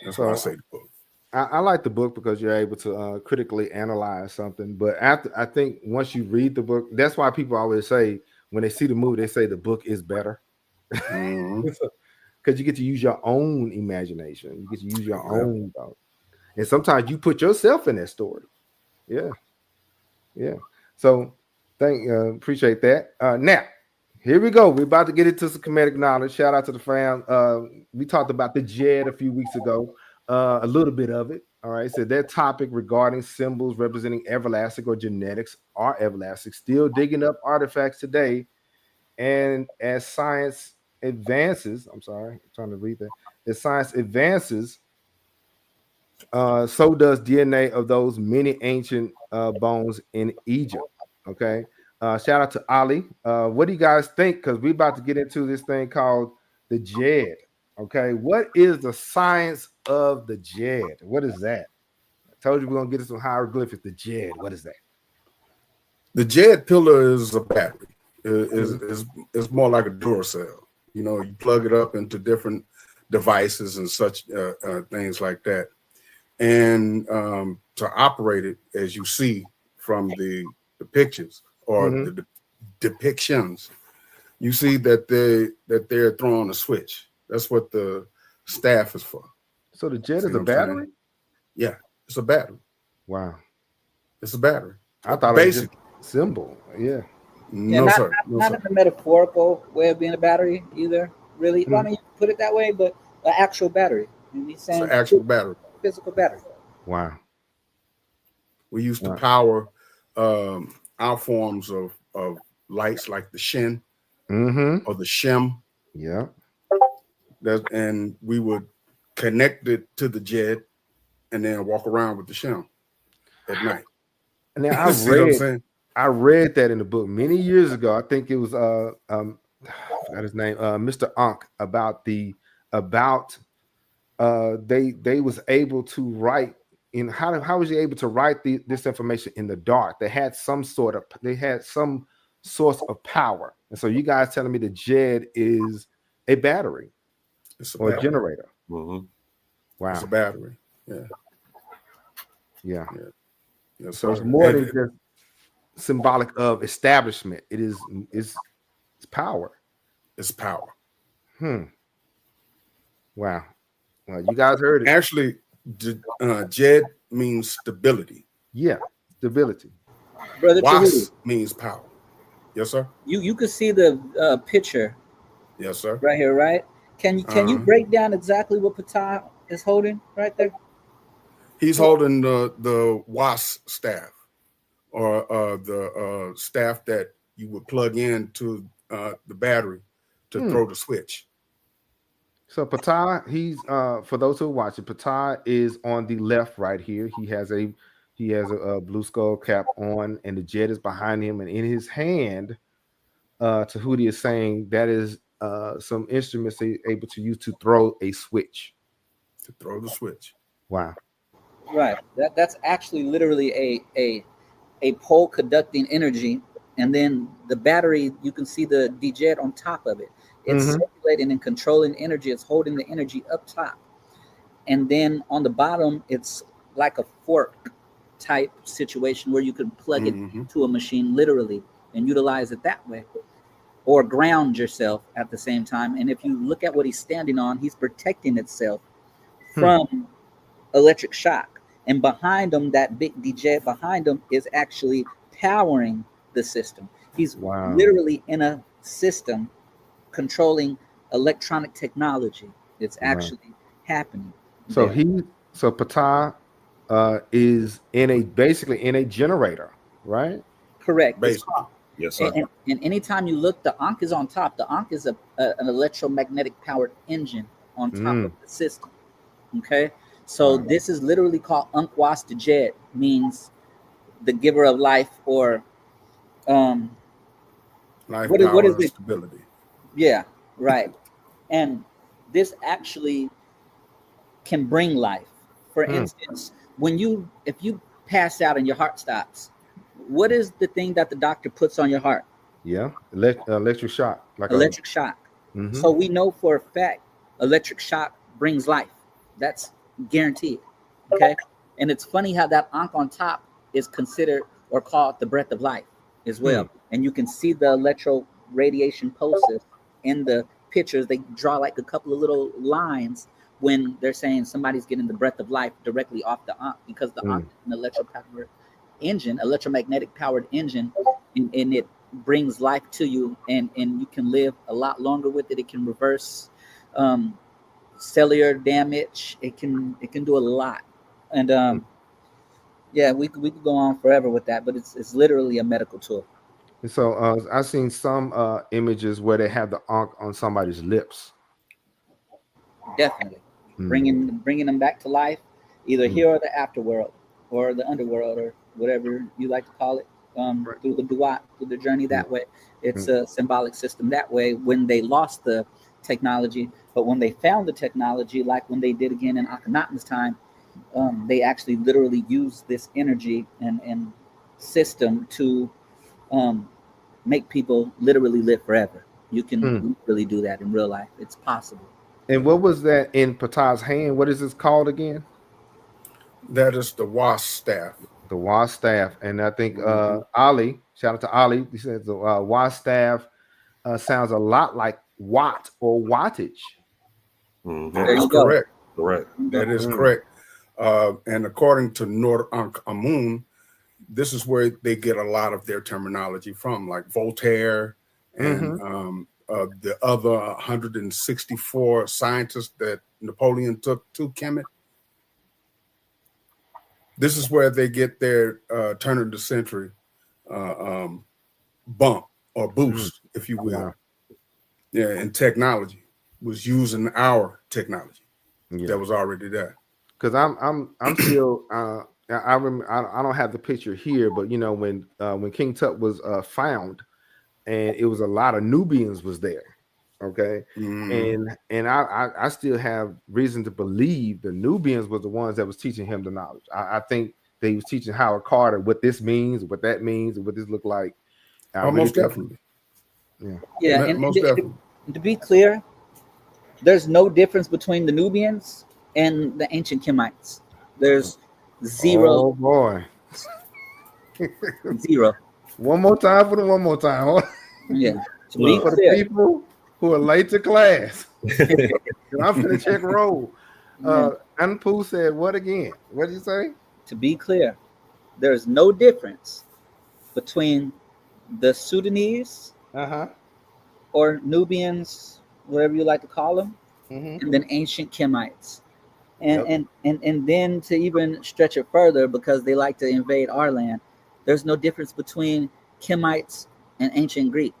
That's why I say the book. I like the book because you're able to critically analyze something. But I think once you read the book, that's why people always say when they see the movie, they say the book is better. Because you get to use your own imagination. You get to use your own thought. And sometimes you put yourself in that story. Yeah. So appreciate that. Now, here we go. We're about to get into some Khemetic knowledge. Shout out to the fam. We talked about the Jed a few weeks ago. A little bit of it. All right, so their topic regarding symbols representing everlasting or genetics are everlasting, still digging up artifacts today. And as science advances, I'm sorry, I'm trying to read that. As science advances, so does DNA of those many ancient bones in Egypt. Okay. Shout out to Ali. What do you guys think? Because we're about to get into this thing called the Jed. Okay. What is the science of the Jed? What is that? I told you we're gonna get into some hieroglyphics. The Jed. What is that? The Jed pillar is a battery. Is Mhm. is more like a Duracell. You know, you plug it up into different devices and such things like that. And to operate it, as you see from the pictures or Mhm. the depictions, you see that they're throwing a switch. That's what the staff is for. So the Jed See is a what I'm saying? battery? Yeah, it's a battery. Wow. It's a battery. I thought it was just Basic. symbol. Yeah. Yeah, No, sir. No, not sir. in the metaphorical way of being a battery either. Really, well, I Mhm. mean, you can put it that way, but an actual battery. And he's It's an saying actual battery. physical battery. Wow. We used to Wow. power our forms of lights like the shin Mm-hmm. or the shem. Yeah. And we would connect it to the jet and then walk around with the shem at night. Now See what I'm saying? I read that in the book many years ago. I think it was I forgot his name, Mr. Ankh, about they was able to write in how was he able to write this information in the dark? They had some source of power. And so you guys telling me the Jed is a battery It's a or a battery. generator. Mhm. It's Wow. a battery. Yeah. Yeah. Yeah. Yes, So it's sir. more than just symbolic of establishment. It's power. It's power. Hmm. Wow. Well, you guys heard it. Actually, Jed means stability. Yeah. Stability. Brother Tehuti, Was means power. Yes, sir. you could see the picture Yes, sir. right here, right? Can you Uh-huh. break down exactly what Patah is holding right there? He's holding the WAS staff, or the staff that you would plug into the battery to Hmm. throw the switch. So Patah, he's for those who are watching, Patah is on the left right here. He has a blue skull cap on, and the jet is behind him, and in his hand, Tahuti is saying that is some instruments they able to use to throw a switch. To throw the switch. Right. That's actually literally a pole conducting energy, and then the battery. You can see the DJet on top of it. It's Mm-hmm. circulating and controlling energy. It's holding the energy up top, and then on the bottom, it's like a fork type situation where you can plug it Mm-hmm. to a machine literally and utilize it that way, or ground yourself at the same time. And if you look at what he's standing on, he's protecting itself from electric shock. And behind him, that big DJ behind him is actually powering the system. He's Wow. literally in a system controlling electronic technology. It's Wow. actually happening. So there. Patah is basically in a generator, right? Correct. It's Basically. called, Yes, sir. and anytime you look, the Ankh is on top. The Ankh is an electromagnetic powered engine on top of the system. Okay, so Wow. this is literally called Unkwas Dejed, means the giver of life, or um, Life, what is power, it? stability. Yeah, right. And this actually can bring life. For Hmm. instance, if you pass out and your heart stops, what is the thing that the doctor puts on your heart? Yeah. Electric shock. Like Electric shock. Mhm. So we know for a fact electric shock brings life. That's guaranteed. Okay. And it's funny how that Ankh on top is considered or called the breath of life as well. And you can see the electro radiation pulses in the pictures. They draw like a couple of little lines when they're saying somebody's getting the breath of life directly off the Ankh, because the Ankh is an electro-powered engine, electromagnetic powered engine, and it brings life to you, and you can live a lot longer with it. It can reverse cellular damage. It can do a lot And yeah, we could go on forever with that, but it's literally a medical tool. And so I've seen some images where they have the ankh on somebody's lips. Definitely Mm. bringing them back to life, either Mm. here or the afterworld or the underworld or whatever you like to call it. Through the duat, through the journey that way. It's a symbolic system that way. When they lost the technology, but when they found the technology, like when they did again in Akhenaten's time, they actually literally used this energy and system to make people literally live forever. You can really do that in real life. It's possible. And what was that in Patai's hand? What is this called again? That is the wasp staff. The WAS staff. And I think Ali, shout out to Ali, he says the WAS staff sounds a lot like watt or wattage. There That's you go. correct. Correct. That is correct. And according to Nur Ankh Amun, this is where they get a lot of their terminology from, like Voltaire and the other 164 scientists that Napoleon took to Kemet. This is where they get their turn of the century bump or boost, if you will. Yeah, and technology was using our technology that was already there. Because I'm still I remember I don't have the picture here, but you know when King Tut was found, and it was a lot of Nubians was there. Okay. And I still have reason to believe the Nubians was the ones that was teaching him the knowledge. I think they was teaching Howard Carter what this means, what that means, and what this look like. Most definitely. Yeah, and most definitely. To be clear, there's no difference between the Nubians and the ancient Kemites. There's zero. Oh boy. Zero. One more time for the one more time. Yeah. To be for clear. The people who are late to class. I'm gonna check roll. Anupu said what again? What did you say? To be clear, there's no difference between the Sudanese or Nubians, whatever you like to call them, and then ancient Kemites. And then to even stretch it further, because they like to invade our land, there's no difference between Kemites and ancient Greek.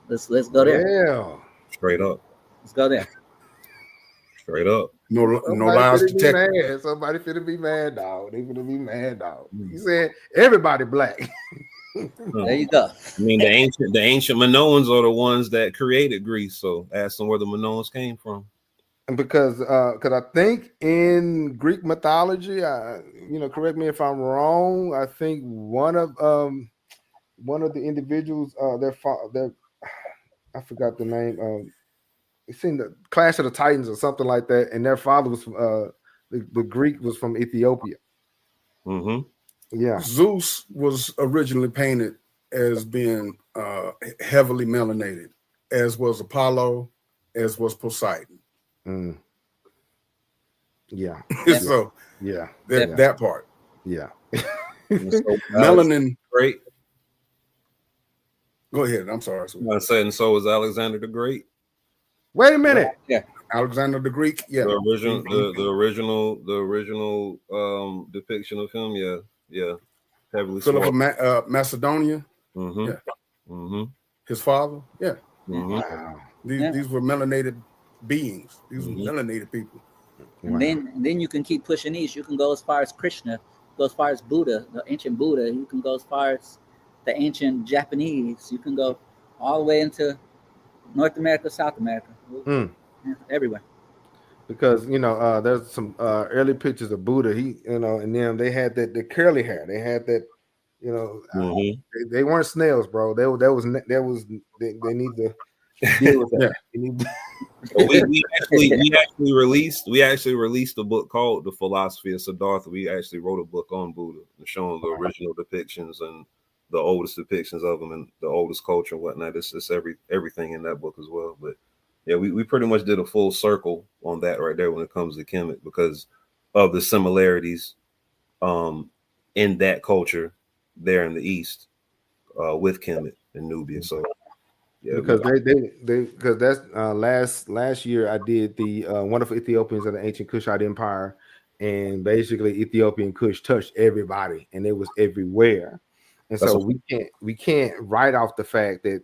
Let's go there. Yeah. Straight up. Let's go there. Straight up. No lies detected. Somebody finna be mad, dog. They finna be mad, dog. He said everybody black. There you go. I mean, the ancient Minoans are the ones that created Greece. So ask them where the Minoans came from. And because I think in Greek mythology, correct me if I'm wrong, I think one of the individuals, I forgot the name. It's in the Clash of the Titans or something like that, and their father was from the Greek was from Ethiopia. Yeah, Zeus was originally painted as being heavily melanated, as was Apollo, as was Poseidon. Yeah. So yeah, that part. Yeah. So, melanin. Great. Go ahead. I'm sorry. I said, and so was Alexander the Great. Wait a minute. Yeah. Alexander the Greek. Yeah. The original depiction of him. Yeah. Heavily Philip of Macedonia. His father. Yeah. Wow. These were melanated beings. These were melanated people. And then you can keep pushing east. You can go as far as Krishna, go as far as Buddha, the ancient Buddha. You can go as far as the ancient Japanese. You can go all the way into North America, South America, everywhere. Because there's some early pictures of Buddha. And them they had the curly hair. They had that. They weren't snails, bro. They need to deal with that. We actually released a book called The Philosophy of Siddhartha. We actually wrote a book on Buddha and showing the original depictions and the oldest depictions of them and the oldest culture and whatnot. It's everything in that book as well. But yeah, we pretty much did a full circle on that right there when it comes to Kemet because of the similarities in that culture there in the East with Kemet and Nubia. So yeah, because that's last year I did the Wonderful Ethiopians of the Ancient Kushite Empire, and basically Ethiopian Kush touched everybody, and it was everywhere. And so we can't write off the fact that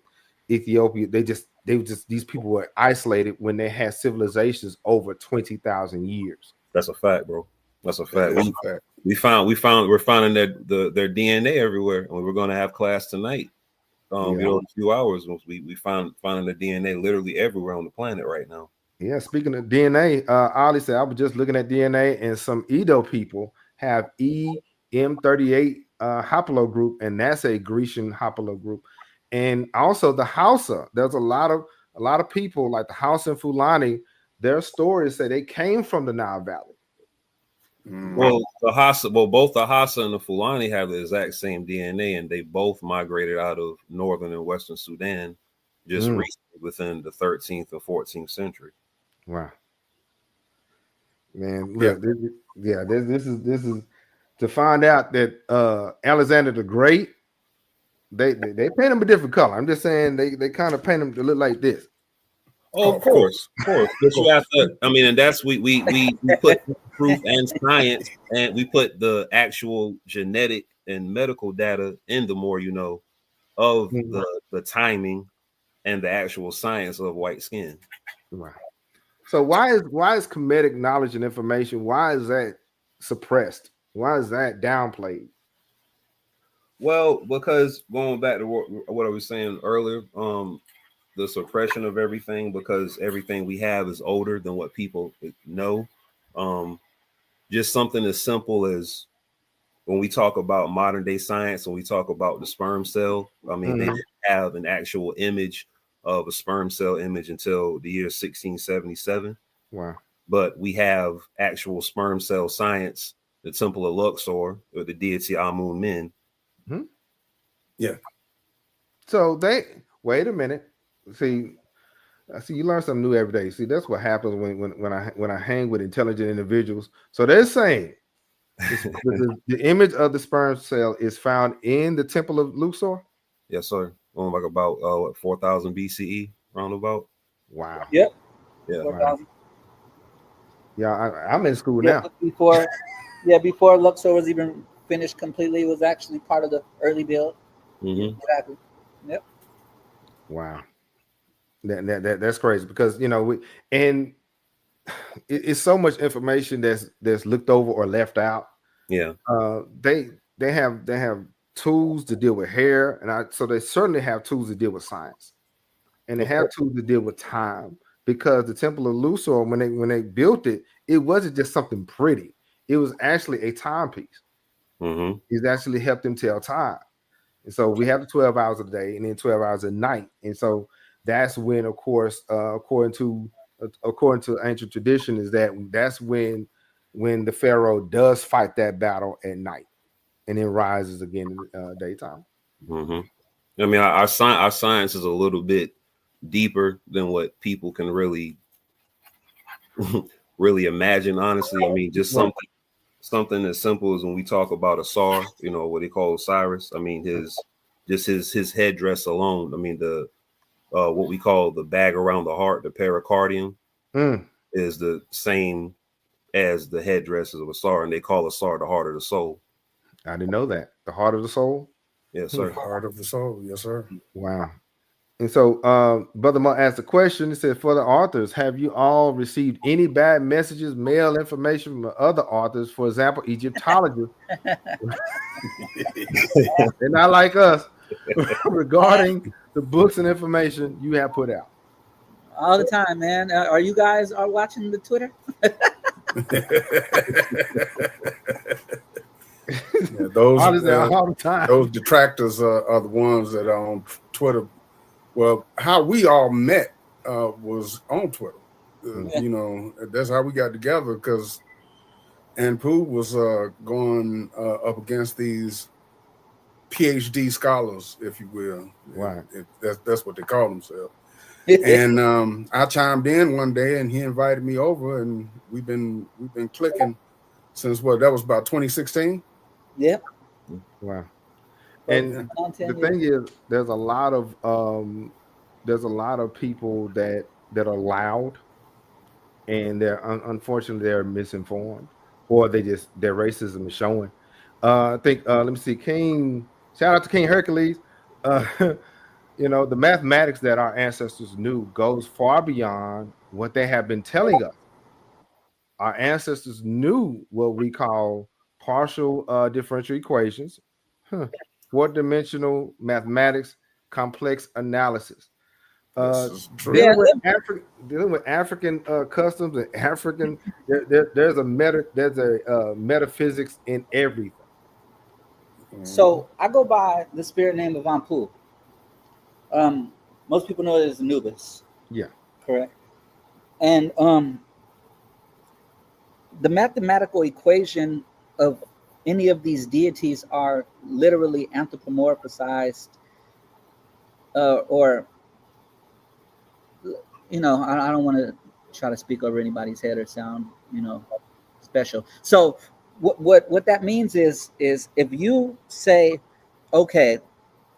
Ethiopia, these people were isolated when they had civilizations over 20,000 years. That's a fact, bro. That's a That fact. is a fact. We're finding their DNA everywhere, and we're going to have class tonight. In a few hours, we finding the DNA literally everywhere on the planet right now. Yeah, speaking of DNA, Ali said I was just looking at DNA, and some Edo people have EM38 haplogroup, and that's a Grecian haplogroup. And also the Hausa. There's a lot of people like the Hausa and Fulani. Their stories say they came from the Nile Valley. Well, both the Hausa and the Fulani have the exact same DNA, and they both migrated out of northern and western Sudan just recently within the 13th and 14th century. Wow, man! Look, this is to find out that Alexander the Great. They paint him a different color. I'm just saying they kind of paint him to look like this. Oh, of course. But you have to. I mean, and that's we put proof and science, and we put the actual genetic and medical data in the Moor You Know of the timing and the actual science of white skin. Right. So why is Khemetic knowledge and information? Why is that suppressed? Why is that downplayed? Well, because going back to what I was saying earlier, the suppression of everything, because everything we have is older than what people know. Just something as simple as when we talk about modern day science, when we talk about the sperm cell, I mean, they didn't have an actual image of a sperm cell image until the year 1677. Wow. But we have actual sperm cell science, the Temple of Luxor, or the deity Amun Min. Yeah. So wait a minute. See, I see you learn something new every day. See, that's what happens when I hang with intelligent individuals. So they're saying the image of the sperm cell is found in the Temple of Luxor. Yes, sir. Going back about 4,000 BCE, roundabout. Wow. Yep. Yeah. 4,000. Yeah, I'm in school now. Before Luxor was even finished completely, it was actually part of the early build. Exactly. Yep. Wow. That's crazy because it's so much information that's looked over or left out. Yeah. They have tools to deal with hair, so they certainly have tools to deal with science, and they have tools to deal with time. Because the Temple of Luxor, when they built it, it wasn't just something pretty; it was actually a timepiece. It actually helped them tell time. And so we have the 12 hours a day and then 12 hours a night. And so that's when, of course, according to ancient tradition, that's when the Pharaoh does fight that battle at night and then rises again in daytime. I mean, our science is a little bit deeper than what people can really imagine. Honestly, I mean, just something as simple as when we talk about Asar, what they call Osiris. I mean, his headdress alone. I mean, the what we call the bag around the heart, the pericardium, is the same as the headdresses of Asar, and they call Asar the heart of the soul. I didn't know that. The heart of the soul? Yes, sir. Heart of the soul. Yes, sir. Wow. And so Brother Mo asked a question. He said, for the authors, have you all received any bad messages, mail information from other authors, for example, Egyptologists? They're not like us regarding the books and information you have put out. All the time, man. Are you guys watching the Twitter? Yeah, those all the time. Those detractors are the ones that are on Twitter. Well, how we all met was on Twitter. That's how we got together, because Anupu was going up against these PhD scholars, if you will. Right. That's what they call themselves. And I chimed in one day, and he invited me over, and we've been clicking since that was about 2016. Yeah. Wow. And the thing is, there's a lot of people that are loud, and unfortunately they're misinformed, or their racism is showing. I think let me see, shout out to King Hercules. Uh, the mathematics that our ancestors knew goes far beyond what they have been telling us. Our ancestors knew what we call partial differential equations, four-dimensional mathematics, complex analysis. This is true. Yeah, Dealing with African customs and African, there's a metaphysics in everything. so I go by the spirit name of Anupu. Most people know it as Anubis, Yeah. correct? And the mathematical equation of any of these deities are literally anthropomorphized, or I don't want to try to speak over anybody's head or sound special. So what that means is if you say, okay,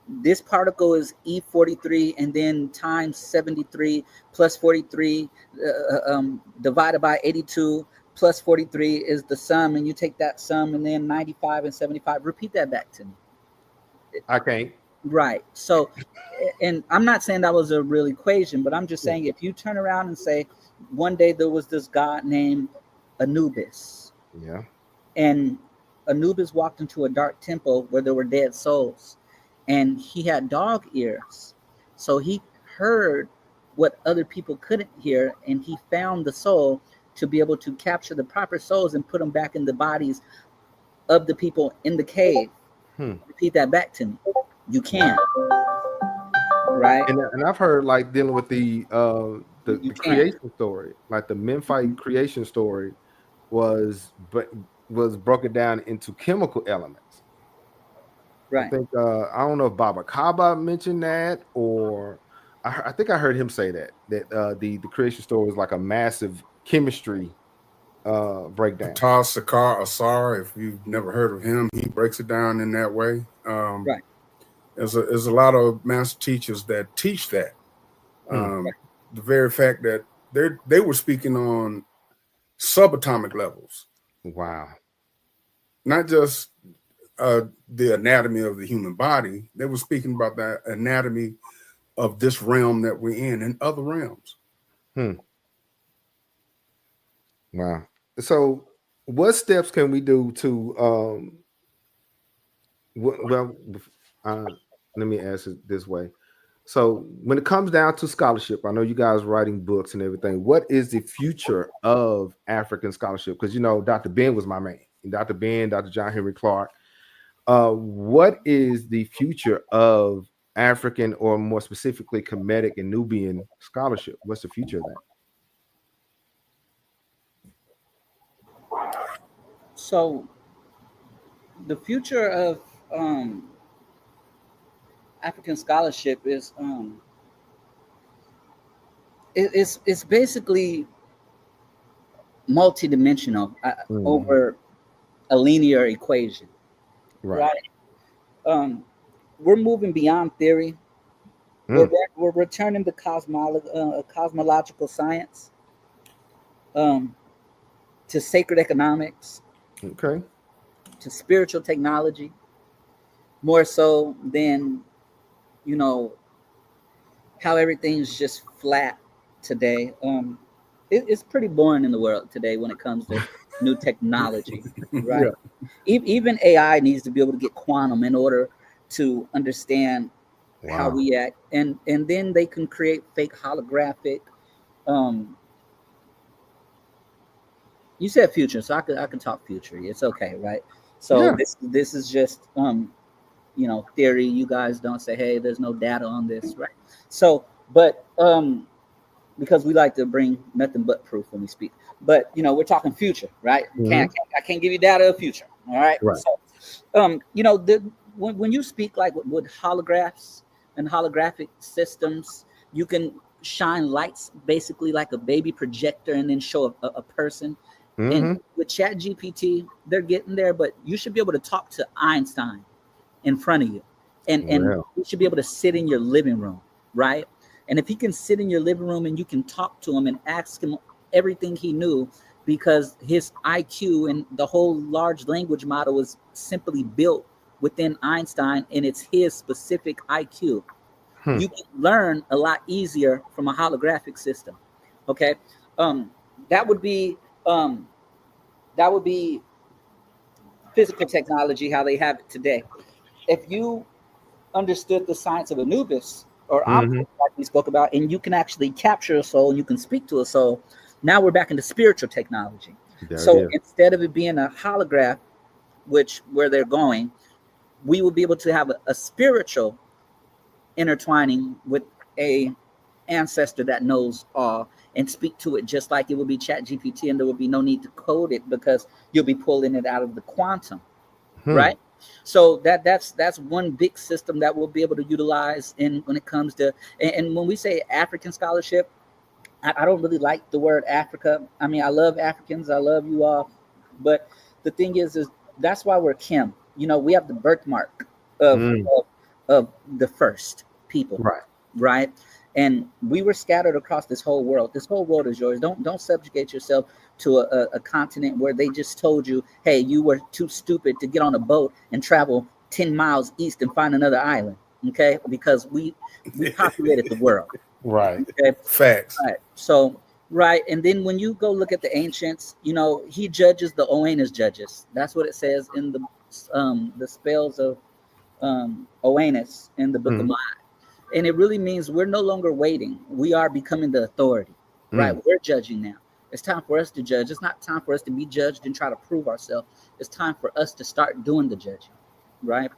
this particle is E43 and then times 73 plus 43 divided by 82 plus 43 is the sum, and you take that sum and then 95 and 75, repeat that back to me. I can't. Right. So, and I'm not saying that was a real equation, but I'm just saying if you turn around and say, one day there was this god named Anubis. Yeah. And Anubis walked into a dark temple where there were dead souls, and he had dog ears. So he heard what other people couldn't hear, and he found the soul to be able to capture the proper souls and put them back in the bodies of the people in the cave. Repeat that back to me. You can. Right. And I've heard, like, dealing with the creation story, like the Memphite creation story was broken down into chemical elements. Right. I think I don't know if Baba Kaba mentioned that, or I think I heard him say that the creation story was like a massive chemistry breakdown. Tal Sakar Asar, if you've never heard of him, he breaks it down in that way. Right. There's a lot of master teachers that teach that. The very fact that they were speaking on subatomic levels. Wow. Not just the anatomy of the human body. They were speaking about the anatomy of this realm that we're in and other realms. Wow. So what steps can we do to let me ask it this way. So when it comes down to scholarship, I know you guys writing books and everything. What is the future of African scholarship? Because Dr. Ben was my man. Dr. Ben, Dr. John Henry Clark. What is the future of African, or more specifically Khemetic and Nubian scholarship? What's the future of that? So the future of African scholarship is it's basically multidimensional over a linear equation, right? We're moving beyond theory. We're returning to cosmological science, to sacred economics, okay, to spiritual technology, more so than how everything's just flat today. It's pretty boring in the world today when it comes to new technology, right? Even AI needs to be able to get quantum in order to understand how we act, and then they can create fake holographic. You said future, so I can talk future. It's okay, right? So this is just theory. You guys don't say, hey, there's no data on this, right? So, but because we like to bring nothing but proof when we speak, but we're talking future, right? I can't give you data of future, all right? So, when you speak like with holographs and holographic systems, you can shine lights basically like a baby projector and then show a person. And with Chat GPT, they're getting there, but you should be able to talk to Einstein in front of you, and you should be able to sit in your living room, right? And if he can sit in your living room and you can talk to him and ask him everything he knew, because his IQ and the whole large language model was simply built within Einstein, and it's his specific IQ. You can learn a lot easier from a holographic system. Okay, um, that would be um, that would be physical technology, how they have it today. If you understood the science of Anubis or Mm-hmm. like we spoke about, and you can actually capture a soul and you can speak to a soul, now we're back into spiritual technology. There it So is. instead of it being a holograph, which where they're going, we will be able to have a spiritual intertwining with a ancestor that knows all and speak to it just like it would be Chat GPT, and there would be no need to code it because you'll be pulling it out of the quantum, right? So that's one big system that we'll be able to utilize in when it comes to, and when we say African scholarship, I don't really like the word Africa. I mean, I love Africans, I love you all, but the thing is that's why we're Kim. You know, we have the birthmark of of the first people, Right. right? And we were scattered across this whole world. This whole world is yours. Don't subjugate yourself to a continent where they just told you, hey, you were too stupid to get on a boat and travel 10 miles east and find another island. Okay, because we populated the world. Right. Okay, Facts. right. So right, and then when you go look at the ancients, you know, he judges the Oannes judges. That's what it says in the spells of Oannes in the Book of Maat. And it really means we're no longer waiting. We are becoming the authority, right? We're judging now. It's time for us to judge. It's not time for us to be judged and try to prove ourselves. It's time for us to start doing the judging, right?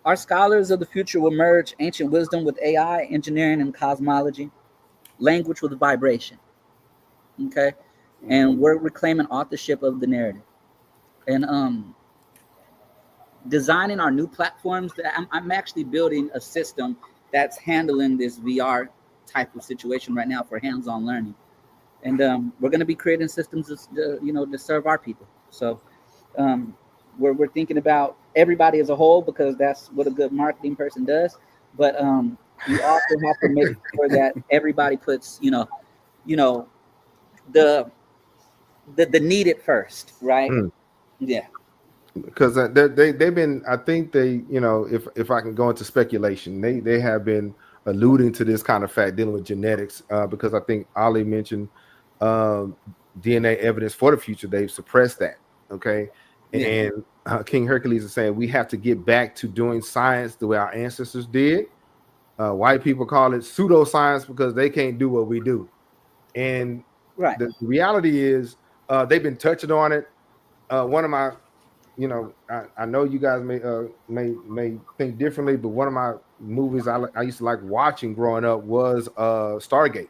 Our scholars of the future will merge ancient wisdom with AI, engineering, and cosmology, language with vibration, okay? And we're reclaiming authorship of the narrative. And designing our new platforms, I'm actually building a system that's handling this VR type of situation right now for hands-on learning, and we're going to be creating systems to serve our people. So we're thinking about everybody as a whole because that's what a good marketing person does, but we also have to make sure that everybody puts the the needed first, right? Yeah. Because they've been, I think they, if I can go into speculation, they have been alluding to this kind of fact dealing with genetics, because I think Ali mentioned um, DNA evidence for the future. They've suppressed that. Okay. Yeah. And King Hercules is saying we have to get back to doing science the way our ancestors did. White people call it pseudoscience because they can't do what we do. And Right. the reality is they've been touching on it. One of my, I know you guys may think differently, but one of my movies I used to like watching growing up was Stargate.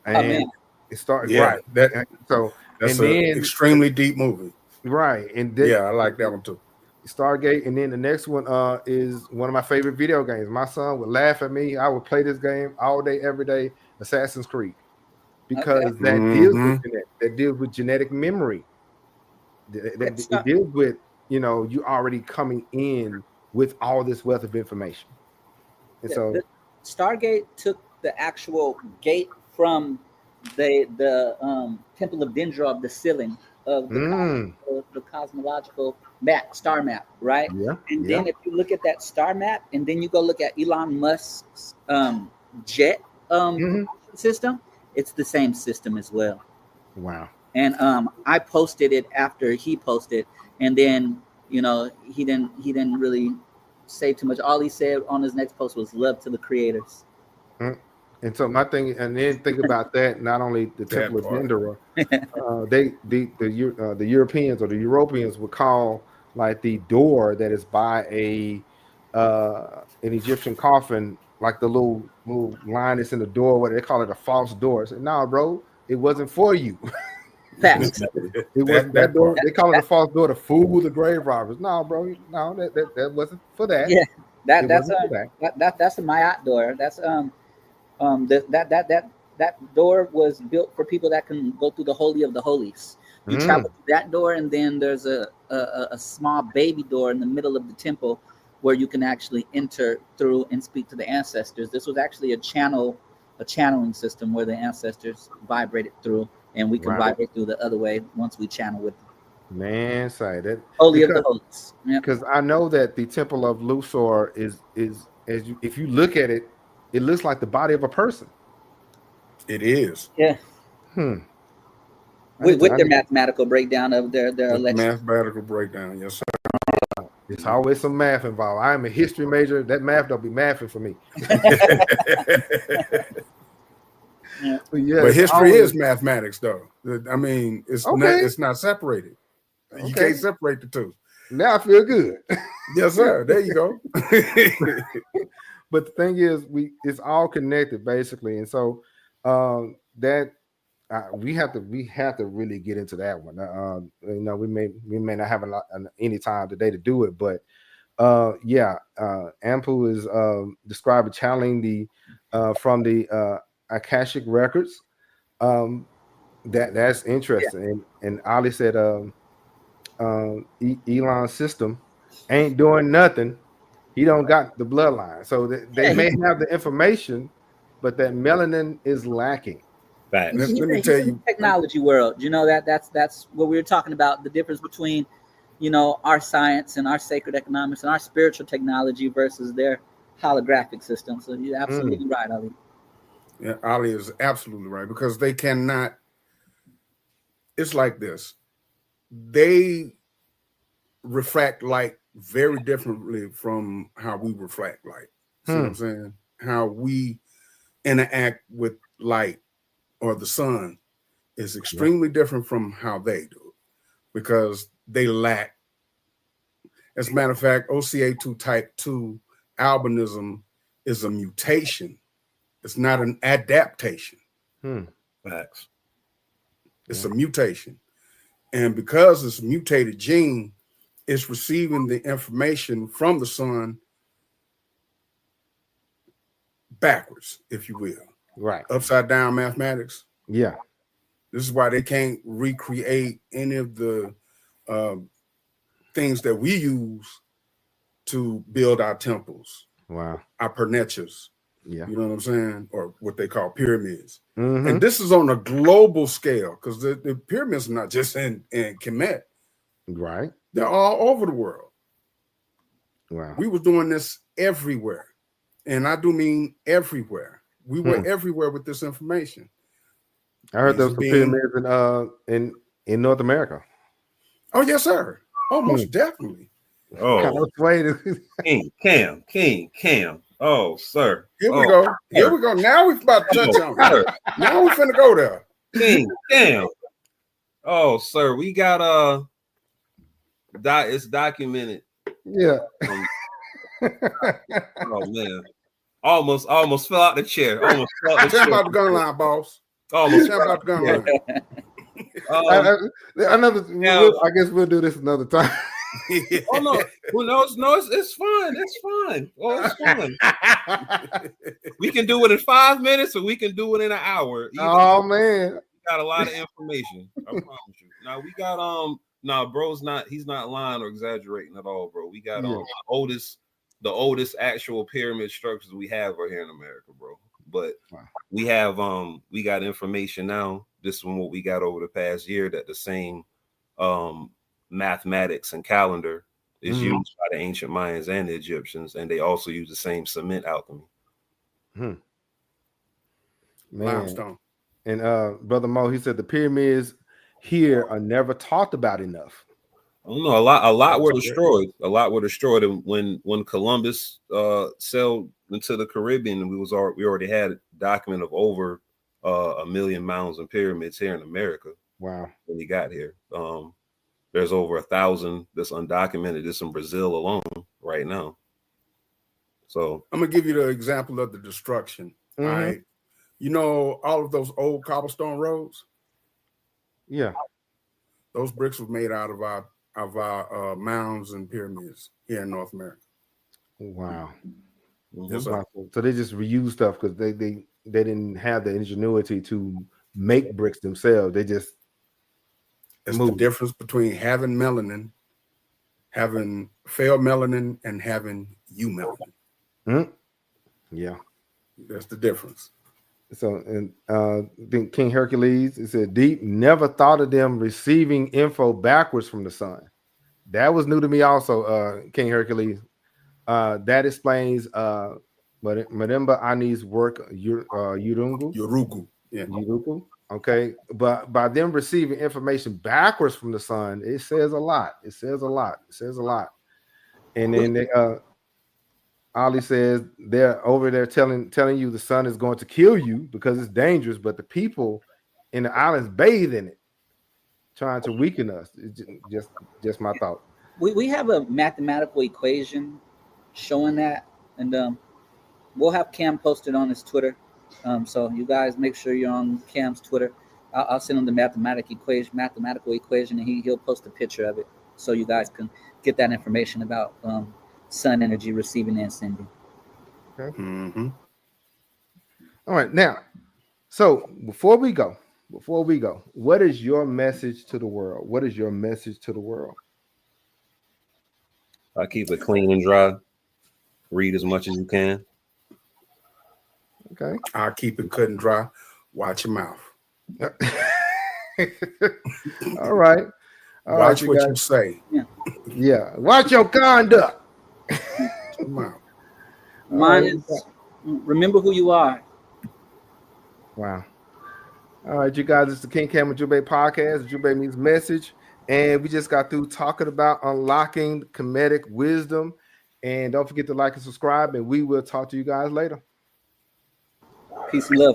And man. it started Yeah, right. So that's and an then extremely deep movie. right, and Yeah, I like that one too. Stargate, and then the next one is one of my favorite video games. My son would laugh at me. I would play this game all day, every day. Assassin's Creed, because that deals with genetic memory. It deals with you already coming in with all this wealth of information, and so The Stargate took the actual gate from the Temple of Dendra of the ceiling of the cosmological star map, right? yeah, And yeah, then if you look at that star map, and then you go look at Elon Musk's jet system, it's the same system as well. wow. And I posted it after he posted, and then he didn't really say too much. All he said on his next post was love to the creators. And so my thing, and then think about that. Not only the Temple of part. Dendera, the Europeans or the Europeans would call like the door that is by an Egyptian coffin, like the little line that's in the door. What they call it, a false door. I said, "No, bro, it wasn't for you." Facts. It wasn't that door. They call it a false door to fool the grave robbers. No, bro, no, that wasn't for that. Yeah, It wasn't for that. that's a Maat door. That's that door was built for people that can go through the holy of the holies. You travel through that door, and then there's a small baby door in the middle of the temple where you can actually enter through and speak to the ancestors. This was actually a channel a channeling system where the ancestors vibrated through, and we can vibrate through the other way once we channel with them. Man, say that Holy of the holies. Because I know that the Temple of Luxor is as you, if you look at it, it looks like the body of a person. It is. Yeah. With their mathematical breakdown of their mathematical breakdown, yes, sir. There's always some math involved. I am a history major. That math don't be mathing for me. But history is mathematics, though. I mean, it's not separated. Okay. You can't separate the two. Now I feel good. Yes, sir. There you go. But the thing is, it's all connected basically, and so that we have to really get into that one. We may not have any time today to do it, but Anupu is describing channeling from the Akashic records. That's interesting, and Ali said Elon's system ain't doing nothing. He don't got the bloodline, so they may have the information, but that melanin is lacking. Let me tell you, technology world. You know that's what we were talking about. The difference between, our science and our sacred economics and our spiritual technology versus their holographic system. So you're absolutely right, Ali. Yeah, Ali is absolutely right, because they cannot. It's like this. They refract light very differently from how we refract light. See what I'm saying? How we interact with light or the sun is extremely different from how they do it, because they lack. As a matter of fact, OCA2 type 2 albinism is a mutation. It's not an adaptation. Facts. It's a mutation. And because it's a mutated gene, it's receiving the information from the sun backwards, if you will. Right. Upside down mathematics. Yeah. This is why they can't recreate any of the things that we use to build our temples. Wow. Our pernechas. Yeah. You know what I'm saying? Or what they call pyramids. Mm-hmm. And this is on a global scale, because the pyramids are not just in Kemet. Right. They're all over the world. Wow. We were doing this everywhere. And I do mean everywhere. We were everywhere with this information. I heard those pyramids in North America. Oh, yes, sir. Oh, most definitely. Oh, King Cam. Oh, sir. Here we go. Here we go. Now we're about to touch on it. Now we're finna go there. King Cam. Oh, sir. We got it's documented. Yeah. Oh man. Almost fell out the chair. Almost fell out the Tell chair. about the gun line, boss. Almost tell about the gun line. I guess we'll do this another time. Oh no! Well, no, it's fun. It's fun. Oh, it's fun. We can do it in 5 minutes, or we can do it in an hour. Man, we got a lot of information. I promise you. Now we got he's not lying or exaggerating at all, bro. We got the oldest actual pyramid structures we have right here in America, bro. But we got information now. This is what we got over the past year, that the same mathematics and calendar is used by the ancient Mayans and the Egyptians, and they also use the same cement alchemy. Limestone. And Brother Mo, he said the pyramids here are never talked about enough. I don't know. A lot were destroyed. A lot were destroyed, and when Columbus sailed into the Caribbean, we already had a document of over 1 million mounds and pyramids here in America. Wow! When he got here, there's over 1,000 that's undocumented. This in Brazil alone right now. So I'm gonna give you the example of the destruction. All right, you know all of those old cobblestone roads. Yeah, those bricks were made out of our mounds and pyramids here in North America. Wow. Yes, wow. So they just reuse stuff because they didn't have the ingenuity to make bricks themselves. They just the difference between having melanin, having failed melanin, and having melanin. Yeah, that's the difference. So, and then King Hercules, it said, Deep never thought of them receiving info backwards from the sun. That was new to me also, King Hercules. That explains Madimba Ani's work, Yurungu. Yorugu. Yeah. Yuruku. Okay. But by them receiving information backwards from the sun, it says a lot. It says a lot. It says a lot. And then they, Ali says they're over there telling you the sun is going to kill you because it's dangerous, but the people in the islands bathe in it, trying to weaken us. It's just my thought. We have a mathematical equation showing that, and we'll have Cam posted on his Twitter. So you guys make sure you're on Cam's Twitter. I'll send him the mathematical equation, and he'll post a picture of it so you guys can get that information about sun energy receiving and sending. Okay. Mm-hmm. All right. Now, so before we go, what is your message to the world? What is your message to the world? I keep it clean and dry. Read as much as you can. Okay. I'll keep it cut and dry. Watch your mouth. All right. Watch what you say. Yeah. Watch your conduct. Your mouth. Mine is remember who you are. Wow. All right, you guys, it's the King Cam Ujumbe Podcast, Ujumbe Means Message. And we just got through talking about unlocking Khemetic wisdom. And don't forget to like and subscribe, and we will talk to you guys later. Peace and love.